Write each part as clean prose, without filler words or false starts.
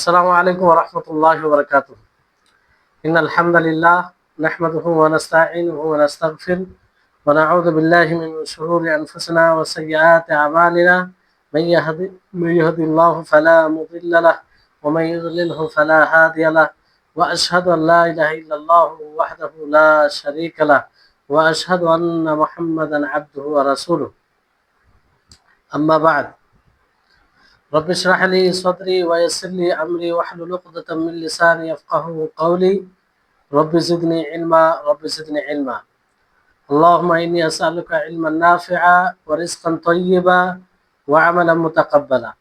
السلام عليكم ورحمة الله وبركاته. إن الحمد لله نحمده ونستعينه ونستغفر ونعوذ بالله من شرور أنفسنا وسيئات أعمالنا. من يهد الله فلا مضل له ومن يضلله فلا هادي له، وأشهد أن لا إله إلا الله وحده لا شريك له، وأشهد أن محمدا عبده ورسوله. أما بعد، رب اشرح لي صدري ويسر لي أمري واحلل عقدة من لساني يفقهوا قولي. رب زدني علما رب زدني علما. اللهم إني أسألك علما نافعا ورزقا طيبا وعملا متقبلا.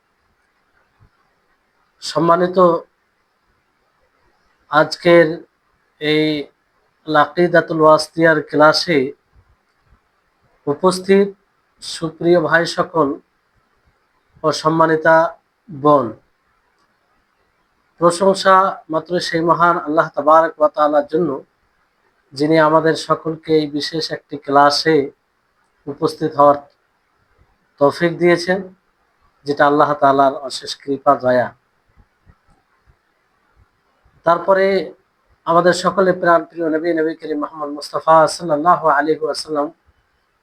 সম্মানিত, আজকের এই আকিদাতুল ওয়াসিয়ার ক্লাসে উপস্থিত সুপ্রিয় ভাই সকল ও সম্মানিতা বোন, প্রশংসা মাত্র সেই মহান আল্লাহ তাবারক ওয়া তাআলার জন্য, যিনি আমাদের সকলকে এই বিশেষ একটি ক্লাসে উপস্থিত হওয়ার তৌফিক দিয়েছেন, যেটা আল্লাহ তাআলার অশেষ কৃপা দয়া। তারপরে আমাদের সকলের প্রাণপ্রিয় নবী করিম মুহাম্মদ মুস্তাফা সাল্লাল্লাহু আলাইহি ওয়াসাল্লাম,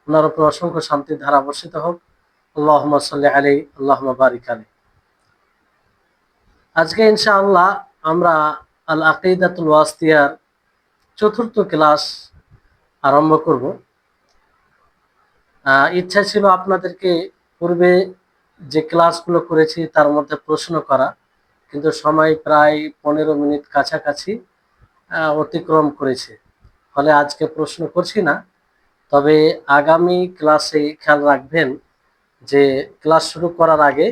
ওনার উপর অসংখ্য শান্তির ধারা বর্ষিত হোক। আল্লাহুম্মা সাল্লি আলাইহি আল্লাহুম্মা বারিক আলাইহি। আজকে ইনশাআল্লাহ আমরা আল আকিদাতুল ওয়াসিয়ার চতুর্থ ক্লাস আরম্ভ করব। ইচ্ছা ছিল আপনাদেরকে পূর্বে যে ক্লাসগুলো করেছি তার মধ্যে প্রশ্ন করা, কিন্তু সময় প্রায় 15 মিনিট কাছাকাছি অতিক্রম করেছে, ফলে আজকে প্রশ্ন করছি না। তবে আগামী ক্লাসে খেয়াল রাখবেন যে ক্লাস শুরু করার আগে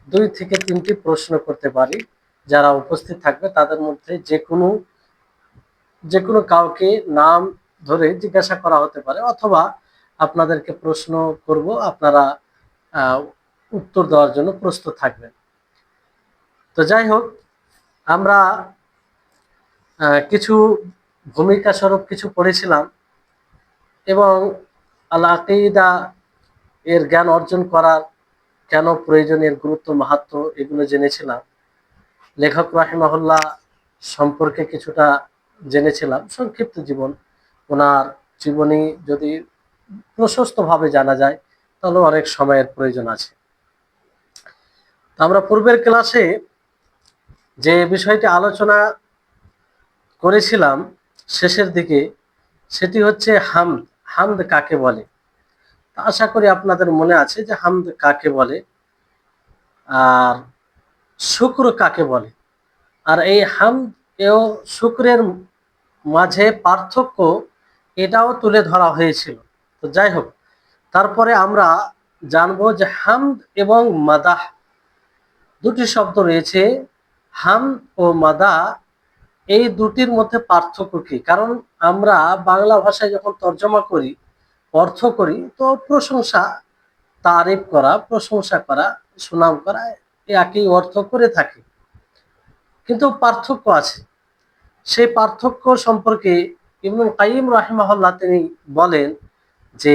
2 থেকে 3টি প্রশ্ন করতে পারি। যারা উপস্থিত থাকবে তাদের মধ্যে যে কোনো কাউকে নাম ধরে জিজ্ঞাসা করা হতে পারে, অথবা আপনাদেরকে প্রশ্ন করব, আপনারা উত্তর দেওয়ার জন্য প্রস্তুত থাকবেন। তো যাই হোক, আমরা কিছু ভূমিকা স্বরূপ কিছু পড়েছিলাম এবং আল আকিদা এর জ্ঞান অর্জন করার কেন প্রয়োজন, এর গুরুত্ব মাহাত্ম্য এগুলো জেনেছিলাম। লেখক রাহিমাহুল্লাহ সম্পর্কে কিছুটা জেনেছিলাম, সংক্ষিপ্ত জীবন। ওনার জীবনী যদি প্রশস্তভাবে জানা যায় তাহলে অনেক সময়ের প্রয়োজন আছে। আমরা পূর্বের ক্লাসে যে বিষয়টি আলোচনা করেছিলাম শেষের দিকে, সেটি হচ্ছে হামদ। হামদ কাকে বলে? আশা করি আপনাদের মনে আছে যে হামদ কাকে বলে আর শুকর কাকে বলে। আর এই হামদ ও শুকরের মাঝে পার্থক্য এটাও তুলে ধরা হয়েছিল। তো যাই হোক, তারপরে আমরা জানবো যে হামদ এবং মাদাহ দুটি শব্দ রয়েছে। হামদ ও মাদাহ এই দুটির মধ্যে পার্থক্য কি? কারণ আমরা বাংলা ভাষায় যখন তর্জমা করি, অর্থ করি, তো প্রশংসা, তারিফ করা, প্রশংসা করা, সুনাম করা, একই অর্থ করে থাকি, কিন্তু পার্থক্য আছে। সেই পার্থক্য সম্পর্কে ইবনুল কাইয়িম রাহিমাহুল্লাহ তিনি বলেন যে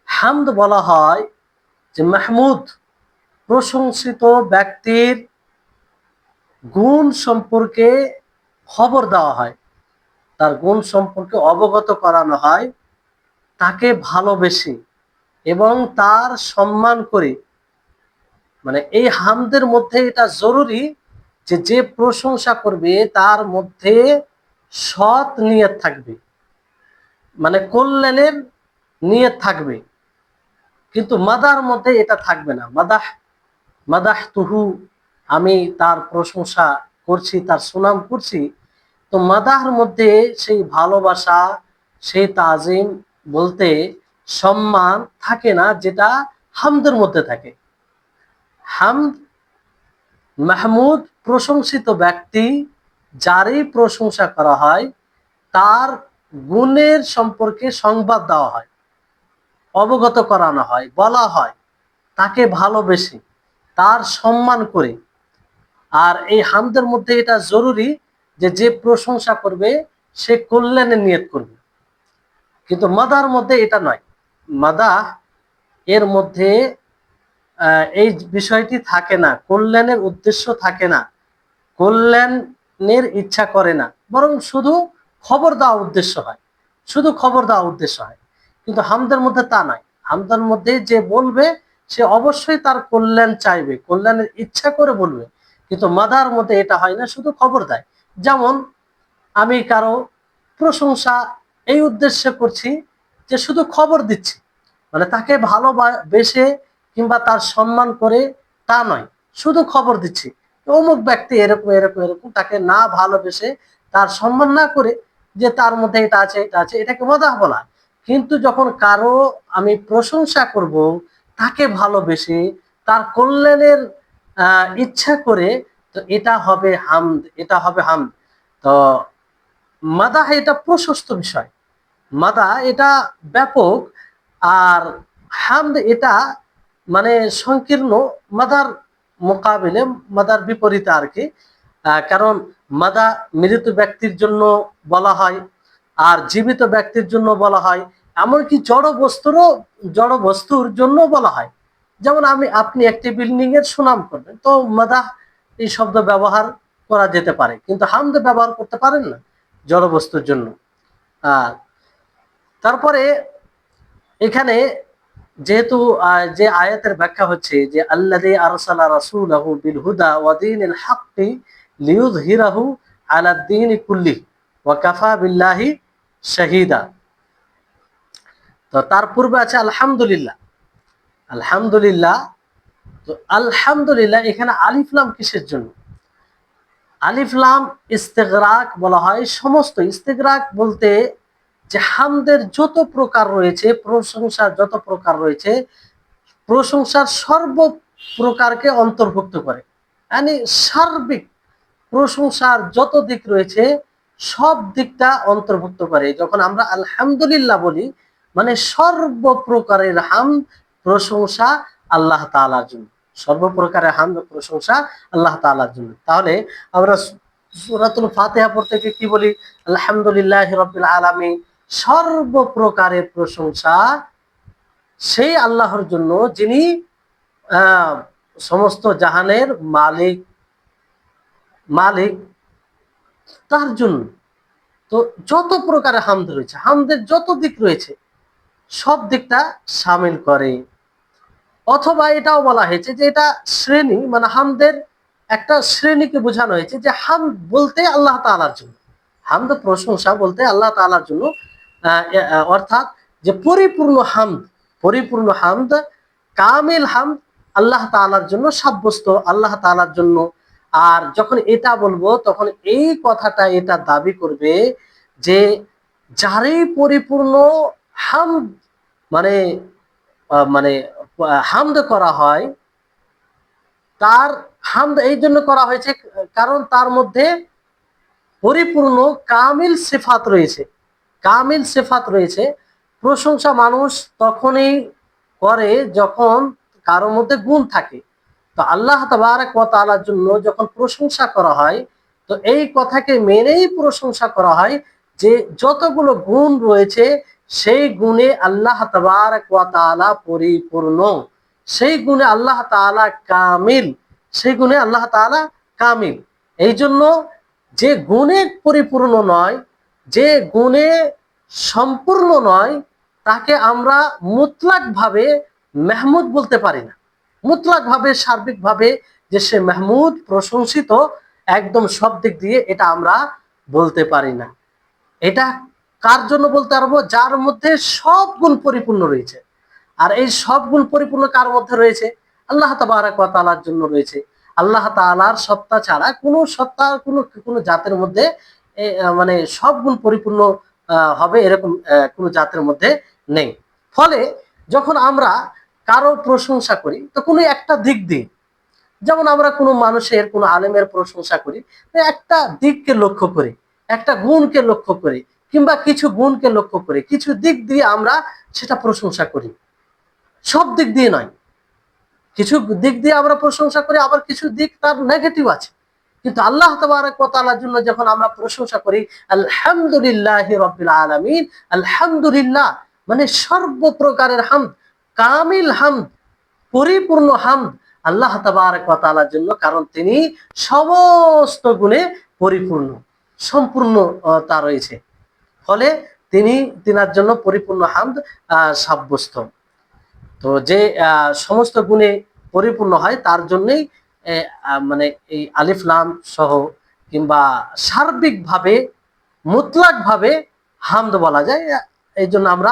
হামদ বলা হয় যে মাহমুদ, প্রশংসিত ব্যক্তির গুণ সম্পর্কে খবর দেওয়া হয়, তার গুণ সম্পর্কে অবগত করানো হয়, তাকে ভালোবেসে এবং তার সম্মান করে। মানে এই হামদের মধ্যে এটা জরুরি যে যে প্রশংসা করবে তার মধ্যে সৎ নিয়ত থাকবে, মানে কল্যাণের নিয়ত থাকবে। কিন্তু মাদার মধ্যে এটা থাকবে না। মাদাহ তুহু, আমি তার প্রশংসা করছি, তার সুনাম করছি, তো মাদাহর মধ্যে সেই ভালোবাসা, সেই তাজিম বলতে সম্মান থাকে না, যেটা হামদের মধ্যে থাকে। হামদ মাহমুদ, প্রশংসিত ব্যক্তি, যারই প্রশংসা করা হয় তার গুণের সম্পর্কে সংবাদ দেওয়া হয়, অবগত করানো হয়, বলা হয়, তাকে ভালোবেসে, তার সম্মান করে। আর এই হামদের মধ্যে এটা জরুরি যে যে প্রশংসা করবে সে কল্যাণের নিয়ত করবে। কিন্তু মাদার মধ্যে এটা নয়। মাদাহ এর মধ্যে এই বিষয়টি থাকে না, কল্যাণের উদ্দেশ্য থাকে না, কল্যাণের ইচ্ছা করে না, বরং শুধু খবর দেওয়া উদ্দেশ্য হয়, শুধু খবর দেওয়া উদ্দেশ্য হয়। কিন্তু হামদের মধ্যে তা নয়। হামদের মধ্যে যে বলবে সে অবশ্যই তার কল্যাণ চাইবে, কল্যাণের ইচ্ছা করে বলবে। কিন্তু মাদার মধ্যে এটা হয় না, শুধু খবর দেয়। যেমন আমি কারো প্রশংসা এই উদ্দেশ্যে করছি যে শুধু খবর দিচ্ছি, মানে তাকে ভালোবেসে কিংবা তার সম্মান করে তা নয়, শুধু খবর দিচ্ছি অমুক ব্যক্তি এরকম এরকম এরকম, তাকে না ভালোবেসে তার সম্মান না করে যে তার মধ্যে এটা আছে এটা আছে, এটাকে মাদাহ বলা। কিন্তু যখন কারো আমি প্রশংসা করব, তাকে ভালোবেসে তার কল্যাণের ইচ্ছা করে, তো এটা হবে হামদ, এটা হবে হামদ। তো মাদাহ এটা প্রশস্ত বিষয়, মাদা এটা ব্যাপক, আর হামদ এটা মানে সংকীর্ণ, মাদার মোকাবিলে, মাদার বিপরীতে আর কি। কারণ মাদা মৃত ব্যক্তির জন্য বলা হয়, আর জীবিত ব্যক্তির জন্য বলা হয়, এমনকি জড় বস্তুর জন্য বলা হয়। যেমন আপনি একটি বিল্ডিং এর সুনাম করবেন, তো মাদাহ এই শব্দ ব্যবহার করা যেতে পারে, কিন্তু হামদ ব্যবহার করতে পারেন না জড় বস্তুর জন্য। আর তারপরে এখানে যেহেতু যে আয়াতের ব্যাখ্যা হচ্ছে যে আল্লাযী আরসালা রাসূলাহু বিল হুদা ওয়া দীনিল হাক্কি লিইয়ুযহিরাহু আলা দ্বীনি কুল্লিহি ওয়া কাফা বিল্লাহি শাহীদা। তো তার পূর্বে আছে আলহামদুলিল্লাহ। আলহামদুলিল্লাহ, তো আলহামদুলিল্লাহ এখানে আলিফ লাম কিসের জন্য? আলিফ লাম ইস্তেগরাক বলা হয়। সমস্ত ইস্তেগরাক বলতে যে হামদের যত প্রকার রয়েছে, প্রশংসার যত প্রকার রয়েছে, প্রশংসার সর্ব প্রকারকে অন্তর্ভুক্ত করে, মানে সার্বিক প্রশংসার যত দিক রয়েছে সব দিকটা অন্তর্ভুক্ত করে। যখন আমরা আলহামদুলিল্লাহ বলি, মানে সর্বপ্রকারের হামদ প্রশংসা আল্লাহ তাআলার জন্য, সর্বপ্রকারের হামদ প্রশংসা আল্লাহ তাআলার জন্য। তাহলে আমরা সূরাতুল ফাতিহা পড়তে গিয়ে কি বলি? আলহামদুলিল্লাহি রাব্বিল আলামিন। সর্বপ্রকারের প্রশংসা সেই আল্লাহর জন্য, যিনি সমস্ত জাহানের মালিক, মালিক তার জন্য। তো যত প্রকারের হামদ রয়েছে, হামদের যত দিক রয়েছে সব দিকটা শামিল করে। অথবা এটাও বলা হয়েছে যে এটা শ্রেণী, মানে হামদের একটা শ্রেণীকে বোঝানো হয়েছে, যে হামদ বলতে আল্লাহ তাআলার জন্য, হামদ প্রশংসা বলতে আল্লাহ তাআলার জন্য। অর্থাৎ যে পরিপূর্ণ হামদ, পরিপূর্ণ হামদ, কামিল হামদ আল্লাহ তাআলার জন্য সাব্যস্ত, আল্লাহ তাআলার জন্য। আর যখন এটা বলবো তখন এই কথাটা এটা দাবি করবে যে যারই পরিপূর্ণ হামদ, মানে মানে হামদ করা হয়, তার হামদ এই জন্য করা হয়েছে কারণ তার মধ্যে পরিপূর্ণ কামিল সিফাত রয়েছে, কামিল সিফাত রয়েছে। প্রশংসা মানুষ তখনই করে যখন কারো মধ্যে গুণ থাকে। তো আল্লাহ তাবারক ওয়া তাআলার জন্য যখন প্রশংসা করা হয়, তো এই কথাকে মেনেই প্রশংসা করা হয় যে যতগুলো গুণ রয়েছে সেই গুণে আল্লাহ তাবারক ওয়া তাআলা পরিপূর্ণ, সেই গুণে আল্লাহ তাআলা কামিল, সেই গুণে আল্লাহ তাআলা কামিল। এই জন্য যে গুণে পরিপূর্ণ নয়, যে গুণে সম্পূর্ণ নয়, তাকে আমরা মুতলাক ভাবে মাহমুদ বলতে পারি না। মুতলাক ভাবে, সার্বিক ভাবে যে সে মাহমুদ, প্রশংসিত একদম সব দিক দিয়ে, এটা আমরা বলতে পারি না। এটা কার জন্য বলতে পারবো? যার মধ্যে সব গুণ পরিপূর্ণ রয়েছে। আর এই সব গুণ পরিপূর্ণ কার মধ্যে রয়েছে? আল্লাহ তাবারক ওয়া তাআলার জন্য রয়েছে। আল্লাহ তাআলার সত্তা ছাড়া কোনো সত্তা, কোনো জাতের মধ্যে মানে সব গুণ পরিপূর্ণ হবে এরকম কোনো জাতের মধ্যে নেই। ফলে যখন আমরা কারো প্রশংসা করি, তো কোনো একটা দিক দিয়ে, যেমন আমরা কোনো মানুষের, কোনো আলেমের প্রশংসা করি, একটা দিককে লক্ষ্য করে, একটা গুণকে লক্ষ্য করে, কিংবা কিছু গুণকে লক্ষ্য করে, কিছু দিক দিয়ে আমরা সেটা প্রশংসা করি, সব দিক দিয়ে নয়। কিছু দিক দিয়ে আমরা প্রশংসা করি, আবার কিছু দিক তার নেগেটিভ আছে। কিন্তু আল্লাহ তাবারক ওয়া তাআলার জন্য যখন আমরা প্রশংসা করি আলহামদুলিল্লাহি রাব্বিল আলামিন, আলহামদুলিল্লাহ মানে সর্বপ্রকারের হামদ, কামিল হামদ, পরিপূর্ণ হামদ আল্লাহ তাবারক ওয়া তাআলার জন্য, কারণ তিনি সমস্ত গুণে পরিপূর্ণ, সম্পূর্ণতা রয়েছে। ফলে তিনার জন্য পরিপূর্ণ হামদ সাব্যস্ত। তো যে সমস্ত গুণে পরিপূর্ণ হয় তার জন্যই মানে এই আলিফ লাম সহ কিংবা সার্বিকভাবে মুতলাকভাবে হামদ বলা যায়। এই জন্য আমরা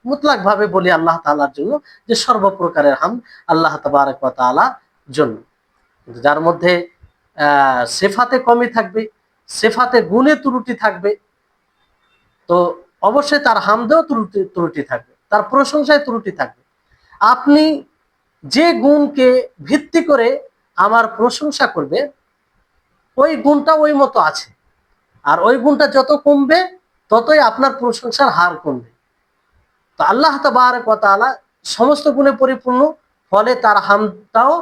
মুতলাকভাবে বলি আল্লাহ তাআলার জন্য, যে সর্বপ্রকারের হামদ আল্লাহ তাবারক ওয়া তাআলার জন্য। যার মধ্যে সিফাতে কমি থাকবে, সিফাতে গুণে ত্রুটি থাকবে, তো অবশ্যই তার হামদেও ত্রুটি থাকবে, তার প্রশংসায় ত্রুটি থাকবে। আপনি যে গুণকে ভিত্তি করে আমার প্রশংসা করবে, ওই গুণটা ওই মতো আছে, আর ওই গুণটা যত কমবে ততই আপনার প্রশংসার হার কমবে। তো আল্লাহ তাবারক ওয়া তাআলা সমস্ত গুণে পরিপূর্ণ, ফলে তার হামদটাও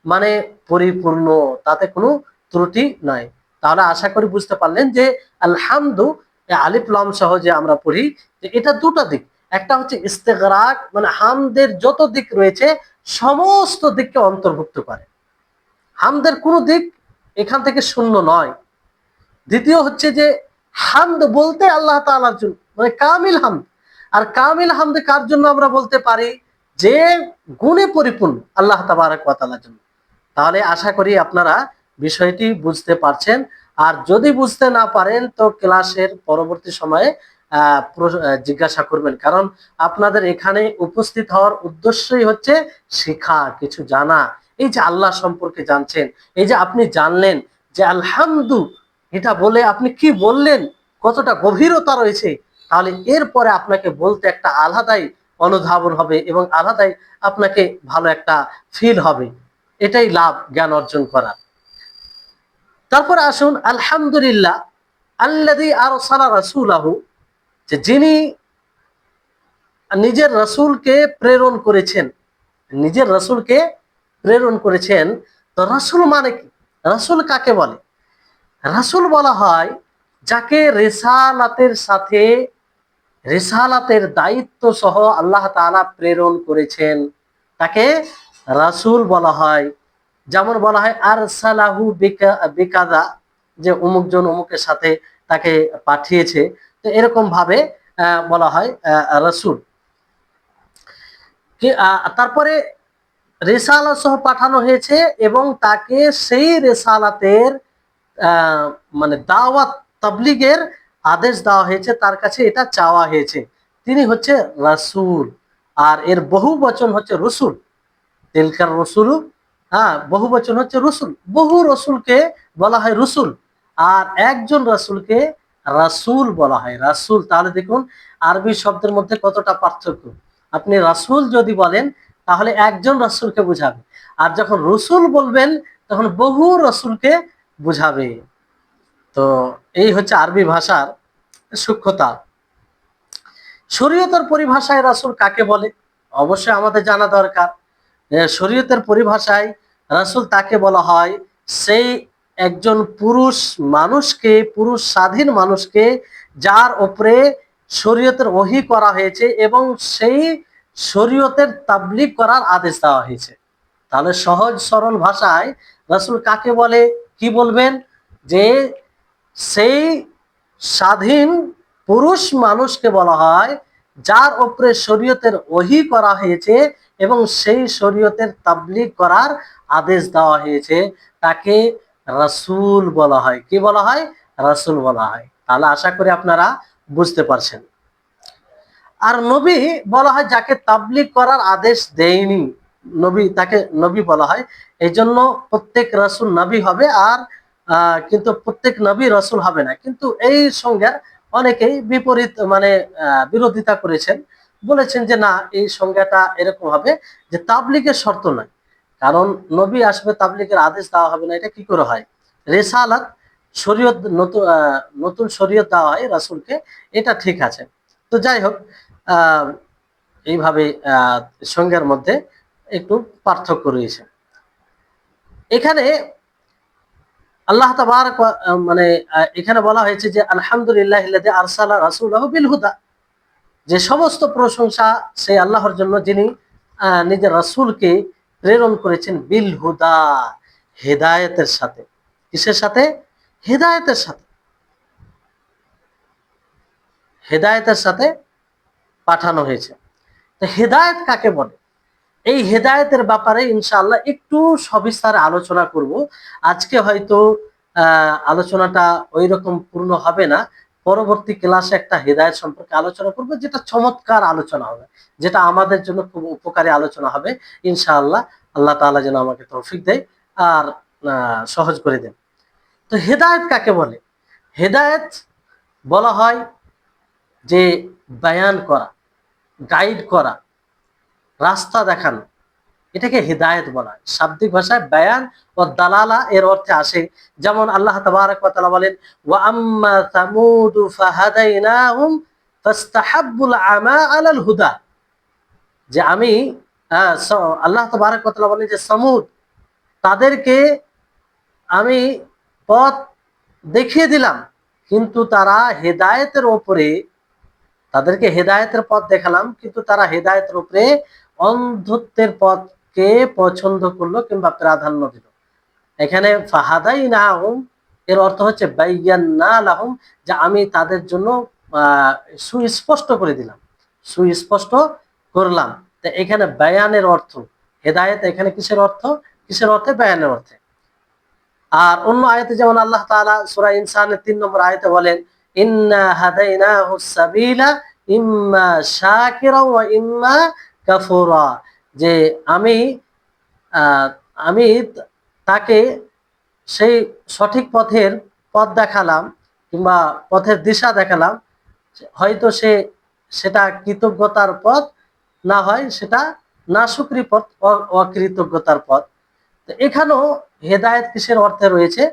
মানে পরিপূর্ণ, তাতে কোনো ত্রুটি নাই। তাহলে আশা করি বুঝতে পারলেন যে আলহামদু আলিফ লাম সহ যে আমরা পড়ি, যে এটা দুটো দিক। একটা হচ্ছে ইস্তেগরাক, মানে হামদের যত দিক রয়েছে সমস্ত দিককে অন্তর্ভুক্ত করে, হামদের কোনো দিক এখান থেকে শূন্য নয়। দ্বিতীয় হচ্ছে যে হামদ বলতে আল্লাহ তাআলার জন্য, মানে কামিল হামদ। আর কামিল হামদ কার জন্য আমরা বলতে পারি? যে গুণে পরিপূর্ণ আল্লাহ তাবারক ওয়া তাআলার জন্য। তাহলে আশা করি আপনারা বিষয়টি বুঝতে পারছেন। আর যদি বুঝতে না পারেন তো ক্লাসের পরবর্তী সময়ে জিজ্ঞাসা করবেন, কারণ আপনাদের এখানে উপস্থিত হওয়ার উদ্দেশ্যই হচ্ছে শেখা, কিছু জানা। এই যে আল্লাহ সম্পর্কে জানছেন, এই যে আপনি জানলেন যে আলহামদু, এটা বলে আপনি কি বললেন, কতটা গভীরতা রয়েছে, তাহলে এরপরে আপনাকে বলতে একটা আলাদাই অনুধাবন হবে এবং আলাদাই আপনাকে ভালো একটা ফিল হবে। এটাই লাভ জ্ঞান অর্জন করা। তারপরে আসুন আলহামদুলিল্লাহ আল্লাযী আরসালা রাসূলাহু, যে যিনি নিজের রাসূলকে প্রেরণ করেছেন, নিজের রাসূলকে প্রেরণ করেছেন। তো রাসূল মানে কি? রাসূল কাকে বলে? রাসূল বলা হয় যাকে রিসালাতের সাথে, রিসালাতের দায়িত্ব সহ আল্লাহ তাআলা প্রেরণ করেছেন, তাকে রাসূল বলা হয়। যেমন বলা হয় আরসালাহু বিকাযা, যে অমুক জন অমুকের সাথে তাকে পাঠিয়েছে। তো এরকম ভাবে বলা হয় রাসূল। তারপরে রিসালাত সহ পাঠানো হয়েছে এবং তাকে সেই রিসালাতের মানে দাওয়াত তাবলীগের আদেশ দেওয়া হয়েছে, তার কাছে এটা চাওয়া হয়েছে। তিনি হচ্ছে রাসূল। আর এর বহু বচন হচ্ছে রসুল, তিলকার রসুল। হ্যাঁ, বহু বচন হচ্ছে রসুল। বহু রসুলকে বলা হয় রসুল, আর একজন রাসূলকে রাসূল বলা হয় রাসূল। তাহলে দেখুন আরবি শব্দের মধ্যে কতটা পার্থক্য। আপনি রাসূল যদি বলেন তাহলে একজন রাসূলকে বুঝাবে, আর যখন রসুল বলবেন তখন বহু রসুলকে বুঝাবে। তো এই হচ্ছে আরবি ভাষার সূক্ষ্মতা। শরীয়তের পরিভাষায় রাসূল কাকে বলে? অবশ্যই আমাদের জানা দরকার। শরীয়তের পরিভাষায় রাসূল তাকে বলা হয় সেই একজন পুরুষ মানুষকে, পুরুষ স্বাধীন মানুষকে, যার উপরে শরীয়তের ওহী করা হয়েছে এবং সেই শরীয়তের তাবলীগ করার আদেশ দেওয়া হয়েছে। তাহলে সহজ সরল ভাষায় রাসূল কাকে বলে? কি বলবেন? যে সেই স্বাধীন পুরুষ মানুষকে বলা হয় যার উপরে শরীয়তের ওহী করা হয়েছে এবং সেই শরীয়তের তাবলীগ করার আদেশ দেওয়া হয়েছে, তাকে রাসূল বলা হয়। কি বলা হয়? রাসূল বলা হয়। তাহলে আশা করি আপনারা বুঝতে পারছেন। আর নবী বলা হয় যাকে তাবলীগ করার আদেশ দেয়নি, নবী, তাকে নবী বলা হয়। এই জন্য প্রত্যেক রাসূল নবী হবে, আর কিন্তু প্রত্যেক নবী রাসূল হবে না। কিন্তু এই সংজ্ঞার অনেকেই বিপরীত মানে বিরোধিতা করেছেন, বলেছেন যে না, এই সংজ্ঞাটা এরকম হবে যে তাবলীগের শর্ত নয়, কারণ নবী আসবে তাবলীগের আদেশ দেওয়া হবে না, এটা কি করে হয়? রিসালাত, শরীয়ত, নতুন নতুন শরীয়ত দেওয়া হয় রাসূলকে, এটা ঠিক আছে। তো যাই হোক, এইভাবে সংজ্ঞার মধ্যে একটু পার্থক্য রয়েছে। এখানে আল্লাহ তাবারক মানে এখানে বলা হয়েছে যে আলহামদুলিল্লাহিল্লাযী আরসালা রাসূলাহু বিল হুদা, যে সমস্ত প্রশংসা সেই আল্লাহর জন্য যিনি নিজের রাসূলকে প্রেরণ করেছেন বিল হুদা, হেদায়েতের সাথে। কিসের সাথে? হেদায়েতের সাথে। হেদায়েতের সাথে পাঠানো হয়েছে। তো হেদায়েত কাকে বলে? এই হেদায়েতের ব্যাপারে ইনশাআল্লাহ একটু সবিস্তারে আলোচনা করব। আজকে হয়তো আলোচনাটা ওই রকম পূর্ণ হবে না। পরবর্তী ক্লাসে একটা হেদায়েত সম্পর্কে আলোচনা করব, যেটা চমৎকার আলোচনা হবে, যেটা আমাদের জন্য খুব উপকারী আলোচনা হবে ইনশাআল্লাহ। আল্লাহ তাআলা যেন আমাকে তৌফিক দেয় আর সহজ করে দেন। তো হেদায়েত কাকে বলে? হেদায়েত বলা হয় যে বায়ান করা, গাইড করা, রাস্তা দেখানো, এটাকে হিদায়াত বলা হয়। শাব্দিক ভাষায় বায়ান ও দালালা এর অর্থে আসে। যেমন আল্লাহ তাবারক ওয়া তাআলা বলেন, ওয়া আম্মা সামুদ ফাহাদাইনাহুম ফাস্তাহাব্বুল আমা আলাল হুদা। যে আমি আল্লাহ তাবারক ওয়া তাআলা বলেন যে সমুদ, তাদেরকে আমি পথ দেখিয়ে দিলাম, কিন্তু তারা হেদায়েতের উপরে, তাদেরকে হেদায়েতের পথ দেখালাম, কিন্তু তারা হেদায়েতের উপরে অন্ধত্বের পথকে পছন্দ করলো কিংবা প্রাধান্য দিল। এখানে ফাহাদাইনাহুম এর অর্থ হচ্ছে বায়্যান্না লাহুম, যে আমি তাদের জন্য সুস্পষ্ট করে দিলাম, সুস্পষ্ট করলাম। তো এখানে বায়ানের অর্থ হেদায়েত, এখানে কিসের অর্থ? কিসের অর্থে? বায়ানের অর্থে। আর অন্য আয়াতে যেমন আল্লাহ তাআলা সূরা ইনসানের 3 নম্বর আয়াতে বলেন, ইন্না হাদাইনাহুস সাবিলা ইম্মা শাকিরা ওয়া ইম্মা কাফুরা, যে আমি আহ, আমি তাকে সেই সঠিক পথের পথ দেখালাম কিংবা পথের দিশা দেখালাম, হয়তো সে সেটা কৃতজ্ঞতার পথ, না হয় সেটা নাশুকরি পথ, অকৃতজ্ঞতার পথ। তো এখানেও হেদায়েত কিসের অর্থে রয়েছে?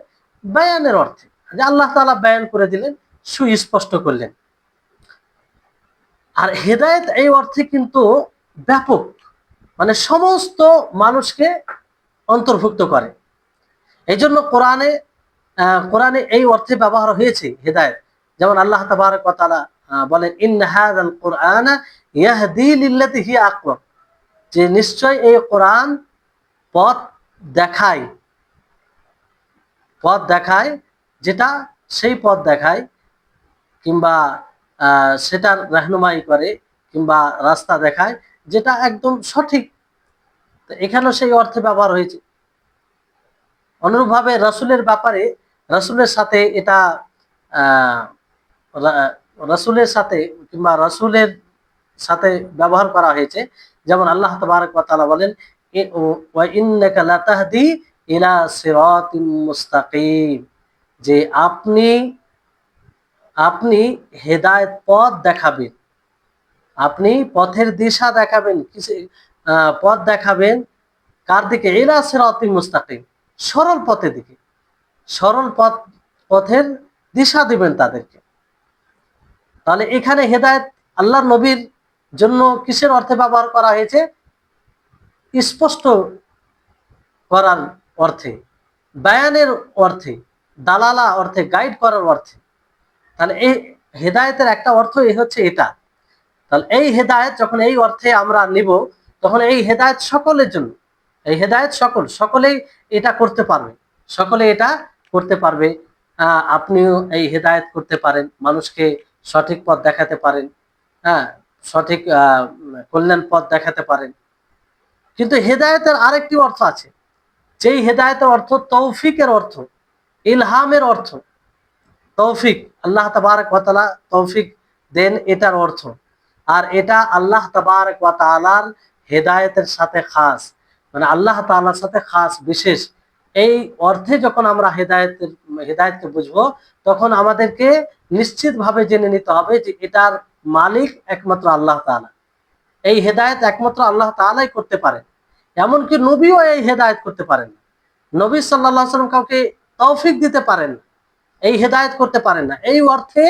বায়ানের অর্থে, যে আল্লাহ তাআলা বায়ান করে দিলেন, সুস্পষ্ট করলেন। আর হেদায়েত এই অর্থে কিন্তু ব্যাপক, মানে সমস্ত মানুষকে অন্তর্ভুক্ত করে। এই জন্য কোরআনে এই অর্থে ব্যবহার হয়েছে হেদায়েত। যেমন আল্লাহ তাবারক ওয়া তাআলা বলেন, ইন্না হাযাল কুরআনা ইয়াহদি লিল্লাতী হিয়া আকওয়াম, যে নিশ্চয় এই কোরআন পথ দেখায়, পথ দেখায়, যেটা সেই পথ দেখায় কিংবা সেটার রাহনুমাই করে কিংবা রাস্তা দেখায়, যেটা একদম সঠিক। তো এখানেও সেই অর্থে ব্যবহার হয়েছে। অনুরূপভাবে রসুলের ব্যাপারে, রসুলের সাথে এটা আহ, রসুলের সাথে কিংবা রসুলের সাথে ব্যবহার করা হয়েছে। যেমন আল্লাহ তাবারক ওয়া তাআলা বলেন, ওয়া ইন্নাকা লাতাহদি ইলা সিরাতিম মুস্তাকিম, যে আপনি আপনি হেদায়েত পথ দেখাবেন, আপনি পথের দিশা দেখাবেন, কিছু পথ দেখাবেন কার দিকে? ইলা সিরাতিম মুস্তাকিম, সরল পথের দিকে, সরল পথের দিশা দিবেন তাদেরকে। তাহলে এখানে হেদায়েত আল্লাহর নবীর জন্য কিসের অর্থে ব্যবহার করা হয়েছে? স্পষ্ট করার অর্থে, বায়ানের অর্থে, দালালা অর্থে, গাইড করার অর্থে। তাহলে এই হেদায়েতের একটা অর্থ এই হচ্ছে এটা। তাহলে এই হেদায়েত যখন এই অর্থে আমরা নিব, তখন এই হেদায়েত সকলের জন্য, এই হেদায়েত সকলেই এটা করতে পারবে, সকলে এটা করতে পারবে। আপনিও এই হেদায়েত করতে পারেন, মানুষকে সঠিক পথ দেখাতে পারেন, হ্যাঁ, সঠিক কল্যাণ পথ দেখাতে পারেন। কিন্তু হেদায়েতের আরেকটি অর্থ আছে, যেই হেদায়েতের অর্থ তৌফিকের অর্থ, ইলহামের অর্থ। তৌফিক, আল্লাহ তাবারক ওয়া তাআলা তৌফিক দেন, এটার অর্থ। আর এটা আল্লাহ তাবারক ওয়া তাআলার হেদায়েতের সাথে খাস, মানে আল্লাহ তাআলার সাথে খাস, বিশেষ। এই অর্থে যখন আমরা হেদায়েতকে বুঝবো, তখন আমাদেরকে নিশ্চিতভাবে জেনে নিতে হবে যে এটার মালিক একমাত্র আল্লাহ তাআলা। এই হেদায়েত একমাত্র আল্লাহ তাআলাই করতে পারেন। এমনকি নবীও এই হেদায়েত করতে পারেন না। নবী সাল্লাল্লাহু আলাইহি ওয়াসাল্লাম কাউকে তৌফিক দিতে পারেন না, এই হেদায়েত করতে পারেন না, এই অর্থে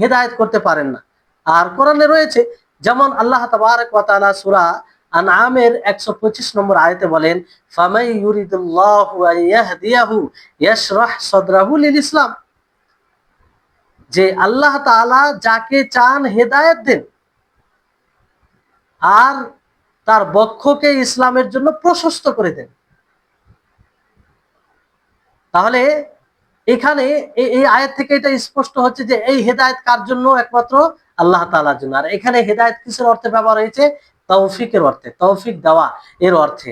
হেদায়েত করতে পারেন না। আর কোরআনে রয়েছে, যেমন আল্লাহ তাবারক ওয়া তাআলা সূরা আনআমের 125 নম্বর আয়াতে বলেন, ফামাই ইউরিদুল্লাহু আন ইয়াহদিয়াহু ইয়াশরাহ সাদরাহু লিল ইসলাম, যে আল্লাহ তাআলা যাকে চান হেদায়েত দেন, আর তার বক্ষকে ইসলামের জন্য প্রশস্ত করে দেন। তাহলে এখানে এই আয়াত থেকে এটা স্পষ্ট হচ্ছে যে এই হেদায়েত কার জন্য? একমাত্র আল্লাহ তাআলার জন্য। আর এখানে হেদায়েত কিসের অর্থে ব্যবহার হয়েছে? তৌফিকের অর্থে, তৌফিক দেওয়া এর অর্থে।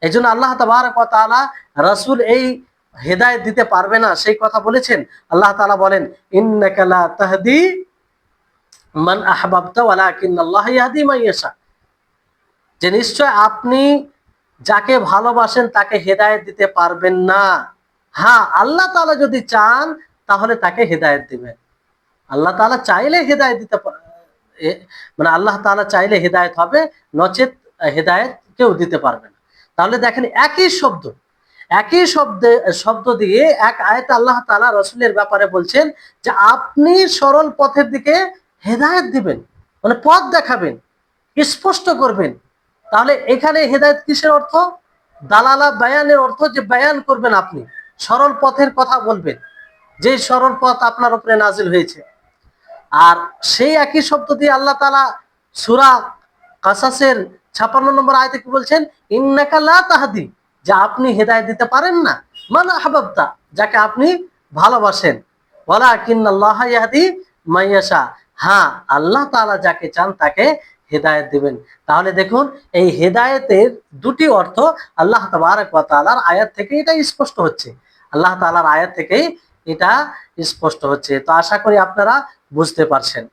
এই জন্য আল্লাহ তাবারক ওয়া তাআলা রাসূল এই হেদায়েত দিতে পারবে না সেই কথা বলেছেন। আল্লাহ তাআলা বলেন, ইন্নাকা লা তাহদি মান আহবাবতা ওয়ালাকিন্নাল্লাহ ইয়াহদি মান ইয়াশা, যে নিশ্চয় আপনি যাকে ভালোবাসেন তাকে হেদায়েত দিতে পারবেন না। হ্যাঁ, আল্লাহ তাআলা যদি চান তাহলে তাকে হেদায়েত দিবেন। আল্লাহ তাআলা চাইলে হেদায়েত দিতে মানে আল্লাহ তাআলা চাইলে হেদায়েত হবে, নচেত হেদায়েত কেউ দিতে পারবে না। তাহলে দেখেন একই শব্দ দিয়ে এক আয়াতে আল্লাহ তাআলা রাসূলের ব্যাপারে বলছেন যে আপনি সরল পথের দিকে হেদায়েত দিবেন, মানে পথ দেখাবেন, স্পষ্ট করবেন। তাহলে এখানে হেদায়েত কিসের অর্থ? দালালা বায়ানের অর্থ, যে বায়ান করবেন, আপনি সরল পথের কথা বলবেন, যে সরল পথ আপনার উপরে নাজিল হয়েছে। আর সেই একই শব্দ দিয়ে আল্লাহ তাআলা সূরা কাসাসের 56 নম্বর আয়াতে কি বলছেন? ইন্নাকা লা তাহদি, যে আপনি হেদায়েত দিতে পারেন না মান আহবাবতা, যাকে আপনি ভালোবাসেন, ওয়ালাকিন্নাল্লাহ ইয়াহদি মান ইয়াশা, হ্যাঁ আল্লাহ তাআলা যাকে চান তাকে হেদায়েত দিবেন। তাহলে দেখুন এই হেদায়েতের দুটি অর্থ আল্লাহ তাবারক ওয়া তাআলার আয়াত থেকে এটা স্পষ্ট হচ্ছে, আল্লাহ তাআলার আয়াত থেকেই এটা স্পষ্ট হচ্ছে। তো আশা করি আপনারা বুঝতে পারছেন।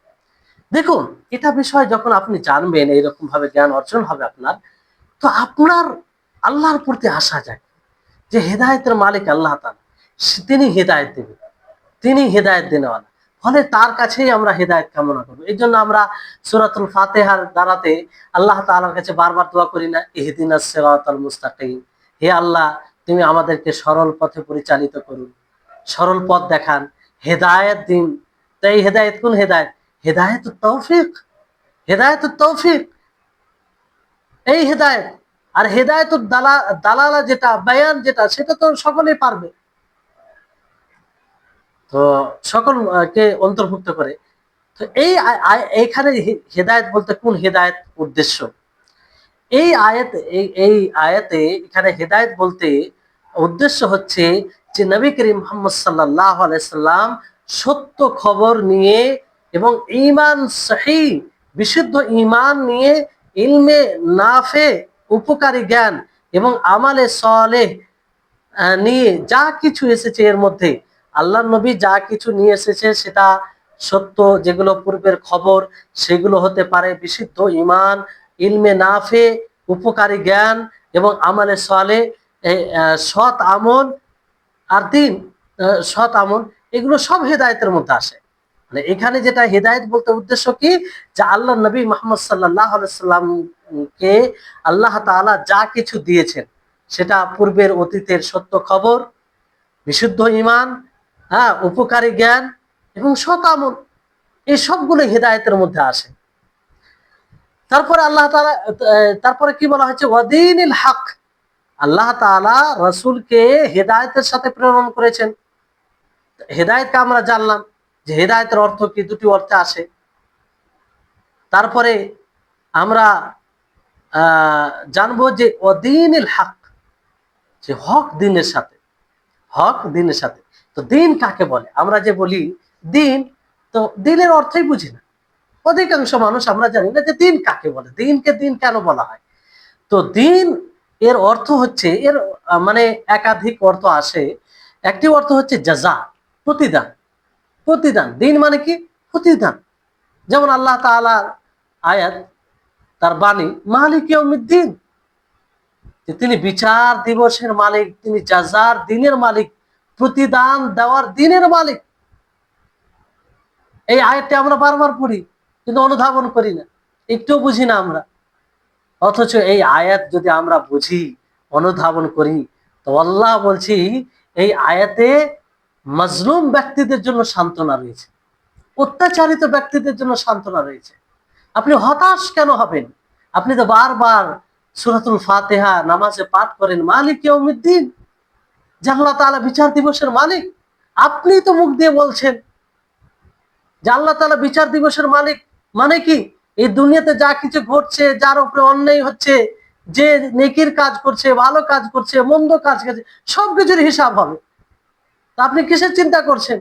দেখুন, এটা বিষয় যখন আপনি জানবেন, এইরকম ভাবে জ্ঞান অর্জন হবে আপনার, তো আপনার আল্লাহর প্রতি আসা যায় যে হেদায়েতের মালিক আল্লাহ তাআলা, তিনি হেদায়েত দেবেন, তিনি হেদায়েত দেনওয়ালা। ফলে তার কাছেই আমরা হেদায়েত কামনা করব। এই জন্য আমরা সূরাতুল ফাতিহার দ্বারাতে আল্লাহ তাআলার কাছে বারবার দোয়া করি না, ইহদিনাস সিরাতাল মুস্তাকিম, হে আল্লাহ তুমি আমাদেরকে সরল পথে পরিচালিত করুন, সরল পথ দেখান, হেদায়েত দিন। তো এই হেদায়েত কোন হেদায়েত? হেদায়েতুত তৌফিক, হেদায়েতুত তৌফিক এই হেদায়েত। আর হেদায়েতুদ দালালা যেটা, বায়ান যেটা, সেটা তো সকলেই পারবে, তো সকলকে অন্তর্ভুক্ত করে। তো এইখানে হেদায়েত বলতে কোন হেদায়েত উদ্দেশ্য? এই আয়াতে এখানে হেদায়েত বলতে উদ্দেশ্য হচ্ছে যে নবী করিম মুহাম্মদ সাল্লাল্লাহু আলাইহি সাল্লাম সত্য খবর নিয়ে এবং ঈমান সহিহ, বিশুদ্ধ ঈমান নিয়ে, ইলমে নাফে, উপকারী জ্ঞান এবং আমালে সালেহ নিয়ে যা কিছু এসেছে, এর মধ্যে আল্লাহর নবী যা কিছু নিয়ে এসেছে সেটা সত্য, যেগুলো পূর্বের খবর সেগুলো হতে পারে বিশুদ্ধ ঈমান, ইলমে নাফে, উপকারী জ্ঞান এবং আমালে সালেহ, সৎ আমল আর দিন, সৎ আমল, এগুলো সব হেদায়েতের মধ্যে আসে। মানে এখানে যেটা হেদায়েত বলতে উদ্দেশ্য কি, যে আল্লাহ নবী মুহাম্মদ সাল্লাল্লাহু আলাইহি সাল্লামকে আল্লাহ তাআলা যা কিছু দিয়েছেন সেটা পূর্বের অতীতের সত্য খবর, বিশুদ্ধ ঈমান, হ্যাঁ, উপকারী জ্ঞান এবং সৎ আমল, এই সবগুলো হেদায়েতের মধ্যে আসে। তারপরে আল্লাহ তাআলা, তারপরে কি বলা হয়েছে? ওয়াদিনিল হক, আল্লাহ তাআলা রাসূলকে হেদায়েতের সাথে প্রেরণ করেছেন। হেদায়েতকে আমরা জানলাম যে হেদায়েতের অর্থ কি, দুটি অর্থে আসে। তারপরে আমরা জানবো যে ওয়াদিনিল হক, যে হক দিনের সাথে, হক দিনের সাথে। তো দিন কাকে বলে? আমরা যে বলি দিন, তো দিনের অর্থই বুঝি না অধিকাংশ মানুষ, আমরা জানি না যে দিন কাকে বলে, দিনকে দিন কেন বলা হয়। তো দিন এর অর্থ হচ্ছে, এর মানে একাধিক অর্থ আসে। একটি অর্থ হচ্ছে জাযা, প্রতিদান, প্রতিদান। দিন মানে কি? প্রতিদান। যেমন আল্লাহ তাআলার আয়াত, তার বাণী, মালিক ইয়াউমিদ্দিন, যে তিনি বিচার দিবসের মালিক, তিনি জাযার দিনের মালিক, প্রতিদান দেওয়ার দিনের মালিক। এই আয়াতটি আমরা বারবার পড়ি কিন্তু অনুধাবন করি না, একটু বুঝি না আমরা। অথচ এই আয়াত যদি আমরা বুঝি, অনুধাবন করি, তো আল্লাহ বলছি এই আয়াতে মাজলুম ব্যক্তিদের জন্য সান্ত্বনা রয়েছে, অত্যাচারিত ব্যক্তিদের জন্য সান্ত্বনা রয়েছে। আপনি হতাশ কেন হবেন? আপনি তো বারবার সূরাতুল ফাতিহা নামাজে পাঠ করেন, মালিক ইয়াউমিদ্দিন, যে আল্লাহ তাআলা বিচার দিবসের মালিক। আপনি তো মুখ দিয়ে বলছেন যে আল্লাহ তাআলা বিচার দিবসের মালিক, মানে কি? এই দুনিয়াতে যা কিছু ঘটছে, যার উপরে অন্যায় হচ্ছে, যে নেকির কাজ করছে, ভালো কাজ করছে, মন্দ কাজ করছে, সবকিছুর হিসাব হবে। তা আপনি কিসের চিন্তা করছেন?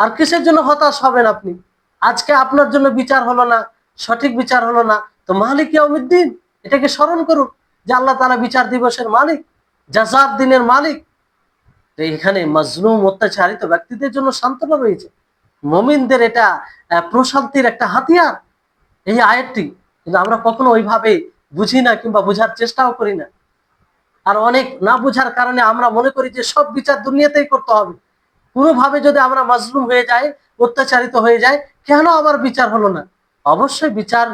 আর কিসের জন্য হতাশ হবেন আপনি? আজকে আপনার জন্য বিচার হলো না, সঠিক বিচার হলো না, তো মালিক ইয়াউমিদ্দিন, এটাকে স্মরণ করুন যে আল্লাহ তাআলা বিচার দিবসের মালিক, জাযার দিনের মালিক। তো এখানে মাজলুম, অত্যাচারিত ব্যক্তিদের জন্য সান্ত্বনা রয়েছে। মুমিনদের এটা প্রশান্তির একটা হাতিয়ার এই আয়াতটি। কিন্তু আমরা কখনো ওইভাবে বুঝি না কিংবা বুঝার চেষ্টাও করি না। আর অনেক না বুঝার কারণে আমরা মনে করি যে সব বিচার দুনিয়াতেই করতে হবে। কোনোভাবে যদি আমরা মাজলুম হয়ে যাই, অত্যাচারিত হয়ে যাই, কেন আবার বিচার হলো না? অবশ্যই বিচার